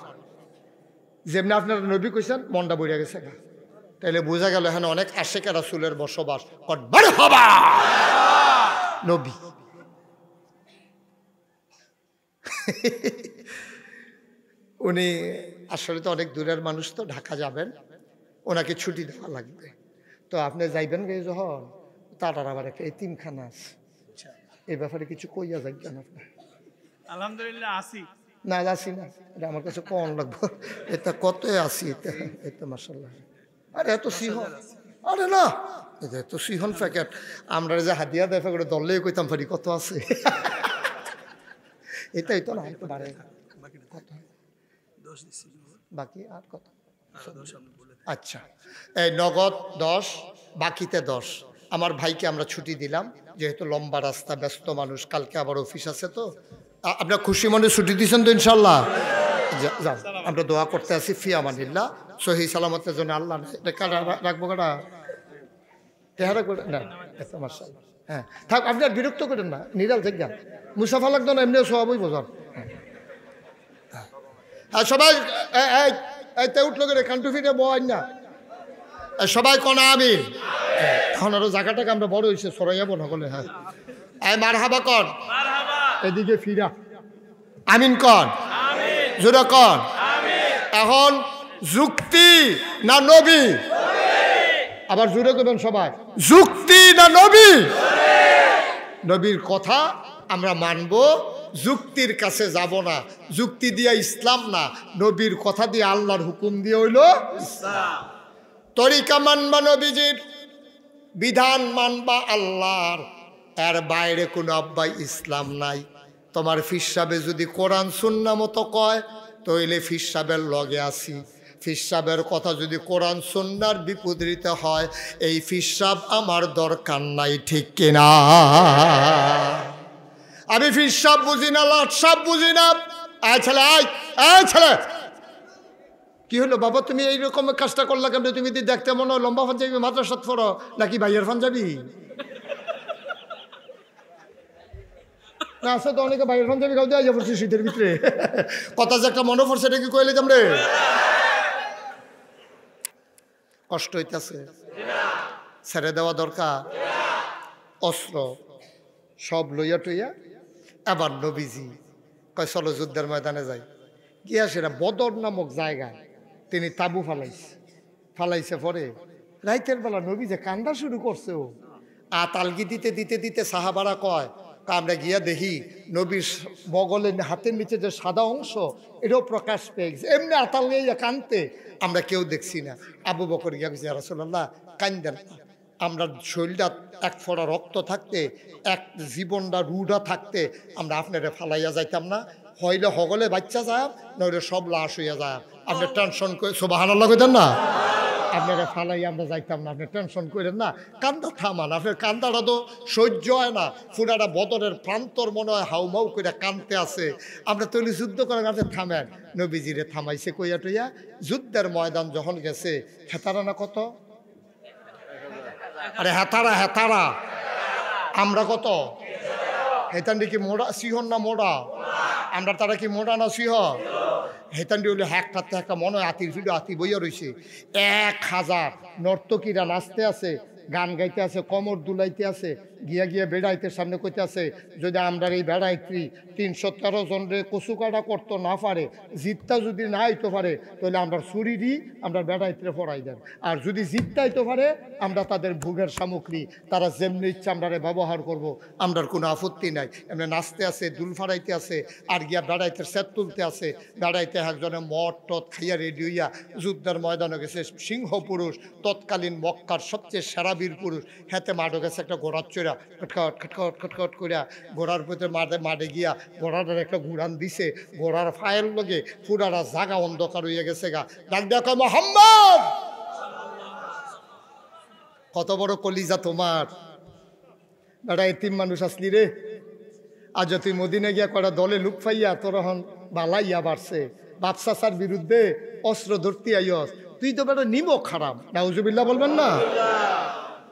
যেমনি আপনারা নবী কইছেন মনটা বইয়া গেছে। তাইলে বোঝা গেল এখানে অনেক আশিকে রাসূলের বসবাস। মারহাবা নবী। উনি আসলে তো অনেক দূরের মানুষ, তো ঢাকা যাবেন, ওনাকে ছুটি দেওয়া লাগবে। তো আপনি যাইবেন গে যখন, তার আবার একটা এতিমখানা আছে, এই ব্যাপারে কিছু কইয়া যাইবেন আপনি? আলহামদুলিল্লাহ আসি না, আসি না, এটা আমার কাছে কম লাগবে। এটা কত আসি, এটা মাশাআল্লাহ। আরে এত সিহন, আরে না, এটা এত সিহন প্যাকেট। আমরা যে হাদিয়া দেয় করে দললেই কইতাম পারি কত আছে। এটাই তো না, একটু বাড়ে কত বাকি আর কত। আচ্ছা, এই নগদ 10, বাকিতে 10। আমার ভাইকে আমরা ছুটি দিলাম, যেহেতু লম্বা রাস্তা, ব্যস্ত মানুষ, কালকে আবার অফিস আছে। তো আপনার খুশি মনে ছুটি দিয়েছেন তো ইনশাল্লাহ? যান, আমরা দোয়া করতে আসি ফি আমানিল্লাহ, সহি সালামতের জন্য। আল্লাহ রাখবো কাটা চেহারা করে না, মাশাআল্লাহ। হ্যাঁ থাক, আপনি আর বিরক্ত করেন না, নিরাল থেকে যান। মুসাফা লাগতো না, এমনিও সবই বোঝান। হ্যাঁ সবাই এইতে উঠলো করে কান্টু ফিরে বয় না, সবাই কনা আমিন। এখন আরো জায়গাটাকে আমরা বড় হয়েছে, সরাইয়াবো না বলে। হ্যাঁ এই মারহাবা কর, এদিকে ফিরা আমিন কর, জোরে কর। এখন যুক্তি না নবী? আবার জোরে করবেন সবাই, যুক্তি না নবী? নবীর কথা আমরা মানব, যুক্তির কাছে যাব না। যুক্তি দিয়া ইসলাম না, নবীর কথা দিয়ে আল্লাহর হুকুম দিয়ে হইল ইসলাম। তরিকা মানবা নবীজির, বিধান মানবা আল্লাহর, এর বাইরে কোনো আব্বাই ইসলাম নাই। তোমার ফিরসাবে যদি কোরআন সুন্নাহ মতো কয়, তইলে ফিরসাবের লগে আসি। ফিরসাবের কথা যদি কোরআন সুন্নাহর বিপরীতে হয়, এই ফিরসাব আমার দরকার নাই। ঠিক কিনা? আমি ফিরসাব বুঝি না, লাটসাব বুঝি না। আয় ছেলে, আয় ছেলে, কি হলো বাবা, তুমি এইরকম কাজটা করলা কেন? তুমি দেখতে মনে হয় লম্বা পাঞ্জাবি মাদ্রাসাত পড়ো, নাকি ভাইয়ের পাঞ্জাবি? না আছে তো অনেকে ভাইয়ের পাঞ্জাবি খাও দেওয়া পড়ছে শীতের ভিতরে। কথা যে একটা মনে পড়ছে, এটা কি কইলে যামরে? কষ্ট হইতেছে, ছেড়ে দেওয়া দরকার। অস্ত্র সব লইয়া টইয়া আবার নবীজি কয় চলো যুদ্ধের ময়দানে যাই। গিয়া সেটা বদর নামক জায়গায় তিনি তাবু ফালাইছে। পরে রাইতের বেলা নবী যে কান্দা শুরু করছে, ও আতালগি দিতে দিতে দিতে সাহাবারা কয়, আমরা গিয়া দেখি নবীর বগলের হাতের নিচে যে সাদা অংশ, এটাও প্রকাশ পেয়ে গেছে। এমনি আতাল নিয়ে কানতে আমরা কেউ দেখছি না। আবু বকর গিয়া গেছে, ইয়া রাসূলুল্লাহ কান্দেন, আমরা শরীরটা এক ফোঁটা রক্ত থাকতে, এক জীবনটা রুডা থাকতে আমরা আপনারা ফালাইয়া যাইতাম না। হইলে হগলে বাচ্চা যায়, নইলে সব লাশ হইয়া যায়। আপনি টেনশন করে সুবহানাল্লাহ কইতেন না, আপনারা ফালাই আমরা যাইতাম না, আপনি টেনশন করেন না, কান্দা থামান। আপনার কান্দাটা তো সহ্য হয় না, ফুটাটা বদরের প্রান্তর মনে হয় হাউমাউ করে কানতে আছে। আমরা তৈরি যুদ্ধ করে কাছে থামেন। নবীজিরে থামাইছে কইয়া টইয়া। যুদ্ধের ময়দান যখন গেছে, খেতারানা কত আরে হেতারা হেতারা আমরা কত হেতান্ডি কি মোড়া সিহন না মোড়া আমরা তারা কি মোড়া না সিহ হেতান্ডি হইলে হ্যাকটাতে একটা মনে হয় আতির ফিডো আতি বইয়া রয়েছে 1000 নর্তকীরা নাচতে আছে গান গাইতে আছে কমর দুলাইতে আছে গিয়া গিয়া বেড়াইতে সামনে কইতে আছে যদি আমরা এই বেড়াইত্রী 313 জনরে কচু কাটা করতো না পারে জিতটা যদি না আইতে পারে তাহলে আমরা ছুরি দিই আমরা বেড়াইত্রে ফরাই দেন আর যদি জিতটা আইতে পারে আমরা তাদের ভোগের সামগ্রী তারা যেমনি ইচ্ছা আমরা ব্যবহার করব আমরার কোনো আপত্তি নাই এমনি নাচতে আছে দুল ফাড়াইতে আছে আর গিয়া বেড়াইতে সেট তুলতে আছে বেড়াইতে একজনে মদ টদ খাইয়া রেডি হইয়া যুদ্ধের ময়দানে গেছে সিংহ পুরুষ তৎকালীন মক্কার সবচেয়ে সেরা বীর পুরুষ হাতে মাঠে গেছে একটা ঘোড়ার চড়া খটখট খটখট খটখট করিয়া ঘোড়ার ভিতরে মাঠে গিয়া ঘোড়াটার একটা ঘুরান দিছে ঘোড়ার ফায়ের লগে পুরারা জাগা অন্ধকার হইয়া গেছে গা ডাক দেখো মোহাম্মদ কত বড় কলিজা তোমার বেড়া এতিম মানুষ আসলি রে আজ তুই মদিনে গিয়া কটা দলে লুক পাইয়া তোর এখন বালাইয়া বাড়ছে বাপসাসার বিরুদ্ধে অস্ত্র ধরতে আইয়স তুই তো বেটা নিমো খারাপ নাউজুবিল্লাহ বলবেন না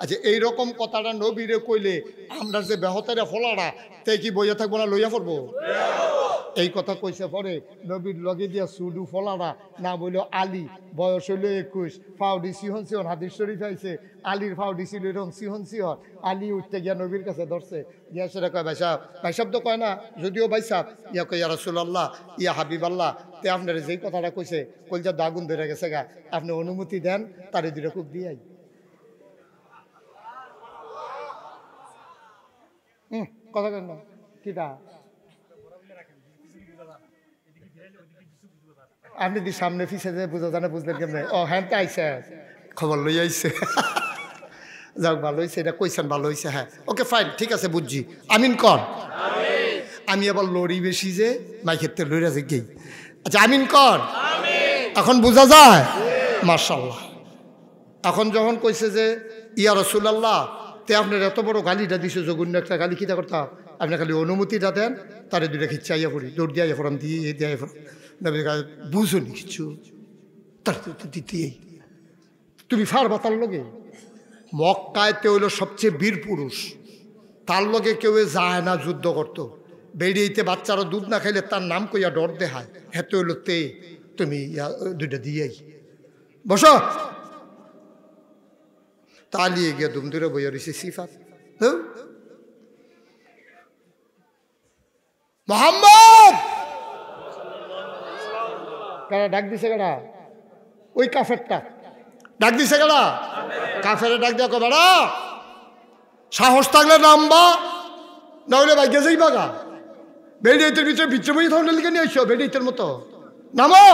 আচ্ছা এইরকম কথাটা নবীরে কইলে আমরা যে বেহতারে ফলারা তে কি বইয়া থাকবো না লইয়া পড়বো এই কথা কইছে পরে নবীর লগে দিয়া সুডু ফলারা না বইল আলী বয়স হইল 21 ফাউডি সিহন সিহন হাদিস শরীফ আইছে আলীর ফাউডি ছিল এরকম সিহন সিহন আলী উঠতে গিয়া নবীর কাছে ধরছে গিয়া সেটা কয় ভাই সাহেব তো কয় না যদিও ভাই সাহেব ইয়া কয় ইয়া রাসূলুল্লাহ ইয়া হাবিবাল্লাহ তে আপনার যেই কথাটা কইছে কলজা দাগুন ধরে গেছে গা আপনি অনুমতি দেন তারে দুইটা খুব দিয়াই কথা কেন কিটা আপনি দি সামনে পিছে যে বুঝা জানে বুঝলেন কেমনে ও হ্যাঁ তো আইসে খবর লই আইসে যাক ভালো হয়েছে এটা কইছেন ভালো হয়েছে হ্যাঁ ওকে ফাইন ঠিক আছে বুঝছি আমিন কর আমি আবার লড়ি বেশি যে মাইকের তে লড়ি আছে গেই আচ্ছা আমিন কর এখন বোঝা যায় মাশাআল্লাহ এখন যখন কইছে যে ইয়া রাসূলুল্লাহ তে আপনার এত বড় গালিটা দিছে জঘন্য একটা গালি কিটা করতাম আপনি খালি অনুমতিটা দেন তারে দুইটা খিচ্ছাইয়া পড়ি দৌড় দিয়া ফোরাম দিয়ে দিয়া ফোরাম নবী বুঝুনি কিছু তার তো দিতেই তুমি ফার বা তার লগে মক্কায়তে হইল সবচেয়ে বীর পুরুষ তার লগে কেউ যায় না যুদ্ধ করতো বেরিয়েতে বাচ্চারা দুধ না খাইলে তার নাম কইয়া ডর দেখায় হেতে হইল তে তুমি দুইটা দিয়েই বসো তালিয়ে গিয়া দুম দূরে বইয়া রয়েছে সিফাত মোহাম্মদ কারা ডাক দিছে কারা ওই কাফেরটা ডাক দিছে কারা কাফেরে ডাক দেখো বেড়া সাহস থাকলে নামবা না হলে বাইকে যাই বাগা বেড়িয়েতের ভিতরে ভিতরে বই থাকলে লিখে নিয়ে আসো বেড়িয়েতের মতো নামো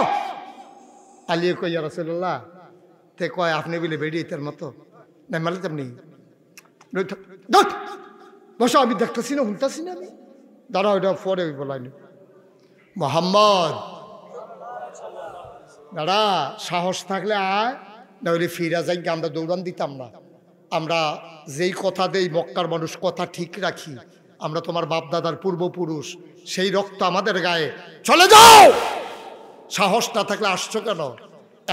আলিয়ে কই ইয়া রাসূলুল্লাহ তে কয় আপনি বলে বেড়িয়েতের মতো না মালে তেমনি বসো আমি দেখতেছি না শুনতেছি না আমি দাঁড়া ওইটা পরে বলাইনি মোহাম্মদ দাঁড়া সাহস থাকলে আয় না হলে ফিরা যাই আমরা দৌড়ান দিতাম না আমরা যেই কথা দেই মক্কার মানুষ কথা ঠিক রাখি আমরা তোমার বাপ দাদার পূর্বপুরুষ সেই রক্ত আমাদের গায়ে চলে যাও সাহস না থাকলে আসছো কেন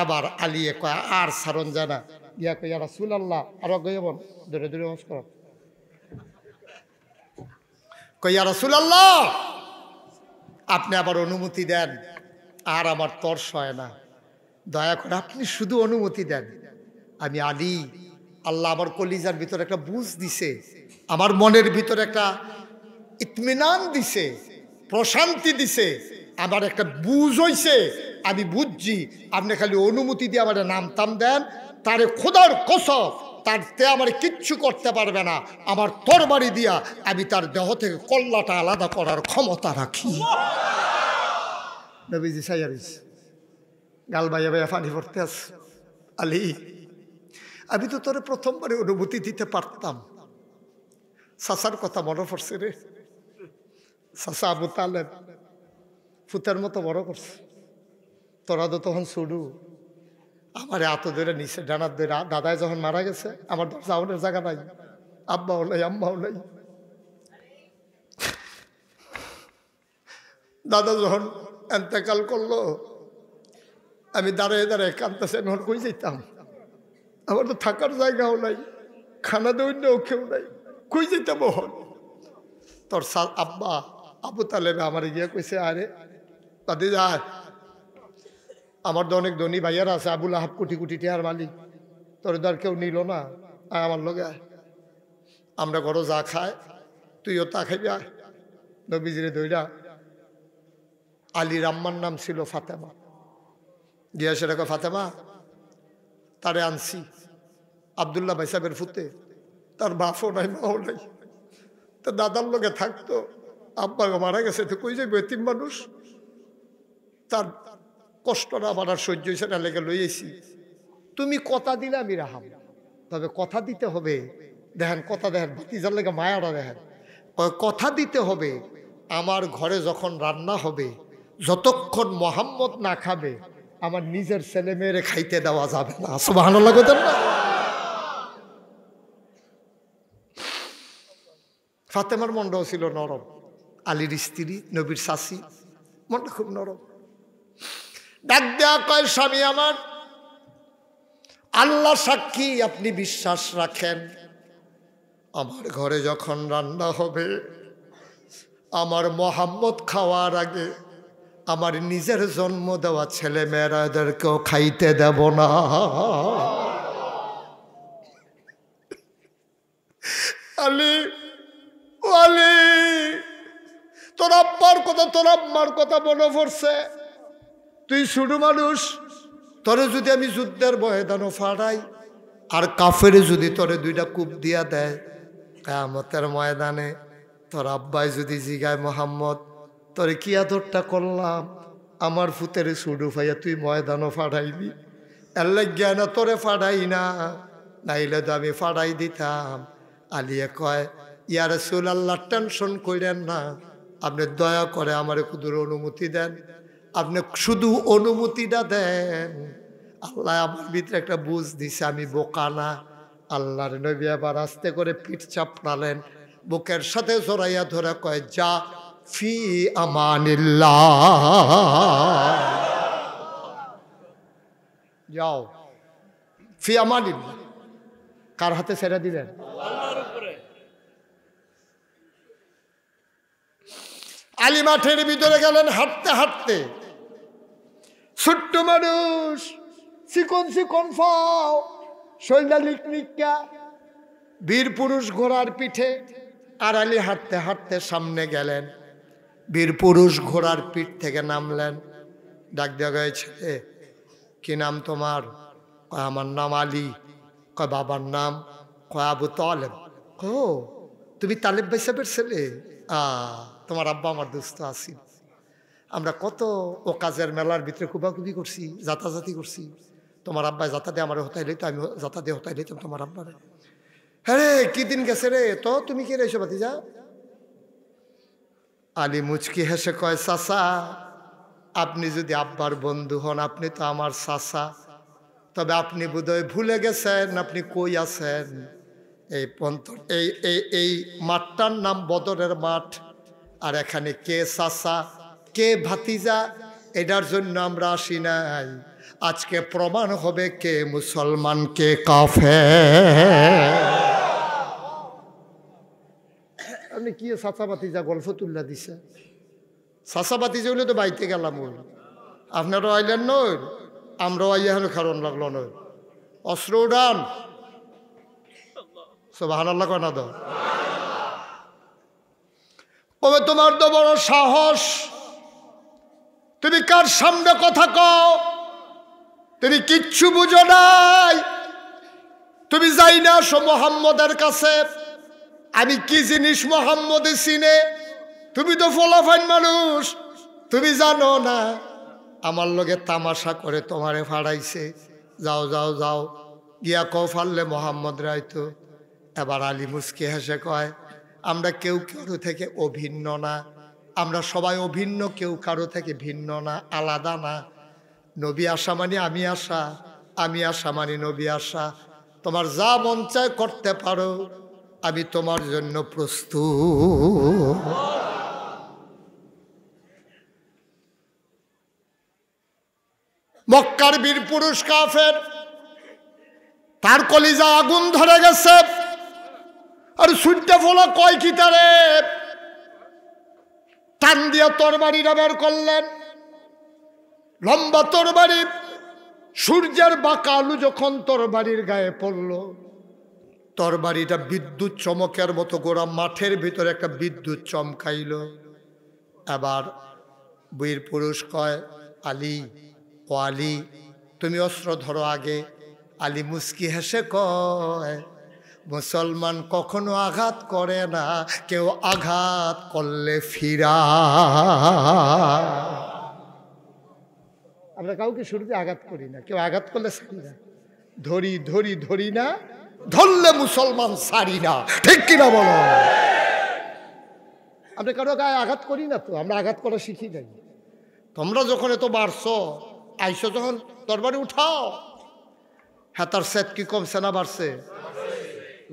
এবার আলিয়ে কয় আর সারণ যায় না ইয়া কই ইয়া রাসূলুল্লাহ আর গয়বন ধরে ধরে ওয়াজ করো কই ইয়া রাসূলুল্লাহ আপনি আবার অনুমতি দেন আর আমার তর সয় না দয়া করে আপনি শুধু অনুমতি দেন আমি আলী আল্লাহ আমার কলিজার ভিতরে একটা বুঝ দিছে আমার মনের ভিতরে একটা ইতমিনান দিছে প্রশান্তি দিছে আমার একটা বুঝ হইছে আমি বুঝছি আপনি খালি অনুমতি দিয়ে আমার নামতাম দেন তারে খোদার কসম তার তে আমার কিচ্ছু করতে পারবে না আমার তরবারি দিয়া আমি তার দেহ থেকে কল্লাটা আলাদা করার ক্ষমতা রাখি নবীজি সাইয়ারিস গাল বাইয়া বাইয়া পানি পড়তে আস আলী আমি তো তোরে প্রথমবারে অনুমতি দিতে পারতাম চাচার কথা মনে পড়ছে রে চাচা আবু তালেব ফুতের মতো বড় করছে তোরা তো তখন ছুডু আমার এত ধরে নিচে ডানার ধরে দাদায় যখন মারা গেছে আমার যাওয়ানোর জায়গা নাই আব্বাও নাই আম্মাও নাই দাদা যখন এন্তেকাল করলো আমি দাঁড়িয়ে দাঁড়িয়ে কাঁদতেছে আমি কই যেতাম আমার তো থাকার জায়গাও নাই খানা দৈন্য কেউ নাই, কই যেতে বহন। তোর আব্বা আবু তালেবে আমার গিয়ে কইছে, আরে তাদের যায় আমার তো অনেক ধনী ভাইয়ারা আছে, আবুল আহাব কোটি কোটি টিয়ার মালিক, তোর তো আর কেউ নিল না, আয় আমার লগে আয়, আমরা ঘরও যা খায় তুইও তা খাইবি আয়। নবীজিরে দইরা আলীর আম্মার নাম ছিল ফাতেমা, গিয়া সেটা ফাতেমা তারে আনছি। আবদুল্লাহ ভাই সাহেবের ফুতে, তার বাপও নাই মাও নাই, তার দাদার লোকে থাকতো, আব্বা মারা গেছে, তো কই যাইব এতিম মানুষ, তার কষ্টটা আমার আর সহ্য হয়েছে না, লেগে লইয়েছি। তুমি কথা দিলে আমি রাহাম, তবে কথা দিতে হবে। দেখেন কথা, দেখেন ভাতিজার লেগে মায়াটা দেখেন, কথা দিতে হবে। আমার ঘরে যখন রান্না হবে, যতক্ষণ মোহাম্মদ না খাবে আমার নিজের ছেলে মেয়েরে খাইতে দেওয়া যাবে না। সুবহানাল্লাহ কইতেন না? ফাতেমার মনটাও ছিল নরম, আলীর স্ত্রী নবীর শাশি, মনটা খুব নরম। ডাক দেয়া কয়, স্বামী আমার, আল্লাহ সাক্ষী আপনি বিশ্বাস রাখেন, আমার ঘরে যখন রান্না হবে আমার মোহাম্মদ খাওয়ার আগে আমার নিজের জন্ম দেওয়া ছেলে মেয়েরাদেরকেও খাইতে দেব না। আলী, ও আলী, তোর আব্বার কথা তোর আম্মার কথা মনে পড়ছে, তুই ছোট মানুষ, তোরে যদি আমি যুদ্ধের ময়দানও ফাড়াই আর কাফেরে যদি তোরে দুইটা কূপ দিয়া দেয়, কিয়ামতের ময়দানে তোর আব্বাই যদি জিগায়, মোহাম্মদ তোরে কি আদরটা করলাম, আমার ফুতের সুডু ভাইয়া তুই ময়দানও ফাড়াইবি, এর লাগিয়া না তোরে ফাড়াই না, নাইলে তো আমি ফাড়াই দিতাম। আলিয়ে কয়, ইয়া রাসূলুল্লাহ টেনশন কইরেন না, আপনি দয়া করে আমার কুদুর অনুমতি দেন, আপনি শুধু অনুমতিটা দেন। আল্লাহ আমার ভিতরে একটা বুঝ দিছে, আমি বোকা না। আল্লাহর নবী আবার আস্তে করে পিঠ চাপড়ালেন, বুকের সাথে জড়াইয়া ধরে কয়, যা ফি আমানিল্লাহ, যাও ফি আমানিল্লাহ। কার হাতে ছেড়ে দিলেন? আলী মাঠের ভিতরে গেলেন হাঁটতে হাঁটতে, ছোট্ট মানুষ, চিকন চিকন ফাও, শৈলা লিকলিকা, বীর পুরুষ ঘোড়ার পিঠে। আর আলী হাঁটতে হাঁটতে সামনে গেলেন, বীর পুরুষ ঘোড়ার পিঠ থেকে নামলেন, ডাক দেওয়া গেছে, কি নাম তোমার? কয় আমার নাম আলী। কয় বাবার নাম? কয় আবু তালেব। ও তুমি তালেব ভাই সাহেবের ছেলে? তোমার আব্বা আমার দোস্ত আছি, আমরা কত ও কাজের মেলার ভিতরে কুবাকুবি করছি, যাতাযাতি করছি, তোমার আব্বাই যাতা দিয়ে আমার হতাই লইতো, আমি যাতা দিয়ে হতাই লইতাম তোমার আব্বারে। হ্যাঁ রে, কি দিন গেছে রে, তো তুমি কি রেছো ভাতিজা? আলী মুচকি হেসে কয়, চাচা আপনি যদি আব্বার বন্ধু হন, আপনি তো আমার চাচা, তবে আপনি বোধহয় ভুলে গেছেন আপনি কই আছেন। এই এই মাঠটার নাম বদরের মাঠ, আর এখানে কে চাচা কে ভাতিজা এটার জন্য আমরা আসি নাই, আজকে প্রমাণ হবে কে মুসলমান কে কাফের। আপনি কি চাচা ভাতিজা গল্প তুল্লা দিছে? চাচা ভাতিজা হইলে তো বাইতে গেলাম, আপনারও আইলেন নই, আমরাও আইয়ার কারণ লাগলো নই। অস্ত্র উড়ান, সুবহানাল্লাহ কয় না? তবে তোমার তো বড় সাহস, তুমি কার সামনে কথা কও? তুমি কিচ্ছু বুঝো নাই, তুমি যাই না আসো মোহাম্মদের কাছে, আমি কি জিনিস মোহাম্মদে চিনে, তুমি তো ফলাফাইন মানুষ, তুমি জানো না। আমার লগে তামাশা করে তোমারে ফাড়াইছে, যাও যাও যাও গিয়া কও ফারলে মোহাম্মদ রাইতো। এবার আলী মুস্কি হেসে কয়, আমরা কেউ কারো থেকে অভিন্ন না, আমরা সবাই অভিন্ন, কেউ কারো থেকে ভিন্ন না, আলাদা না। নবী আসা মানে আমি আসা, আমি আসা মানে নবী আসা। তোমার যা মন চায় করতে পারো, আমি তোমার জন্য প্রস্তুত। মক্কার বীর পুরুষ কাফের, তার কলিজা আগুন ধরে গেছে, আর সুইটটা ফোলা কয় কি তারে টান দিয়া তরবারিটা বের করলেন, লম্বা তরবারি। সূর্যের বাঁকা আলু যখন তরবারির গায়ে পড়ল, তরবারিটা বিদ্যুৎ চমকের মতো গোড়া মাঠের ভিতরে একটা বিদ্যুৎ চমকাইল। এবার বীর পুরুষ কয়, আলী, ও আলী, তুমি অস্ত্র ধরো আগে। আলী মুস্কি হেসে কয়, মুসলমান কখনো আঘাত করে না, কেউ আঘাত করলে ফিরা। আমরা কাউকে শুরুতে আঘাত করি না, কেউ আঘাত করলে ছাড়ি না। ধরি ধরি ধরি না, ধরলে মুসলমান ছাড়ি না। ঠিক কিনা বলো? আমরা কারো গায়ে আঘাত করি না তো, আমরা আঘাত করা শিখি নাই। তোমরা যখন এত বাড়ছো, আইসো যখন তরবারি উঠাও। হ্যাঁ, তার সেট কি কমছে না বাড়ছে?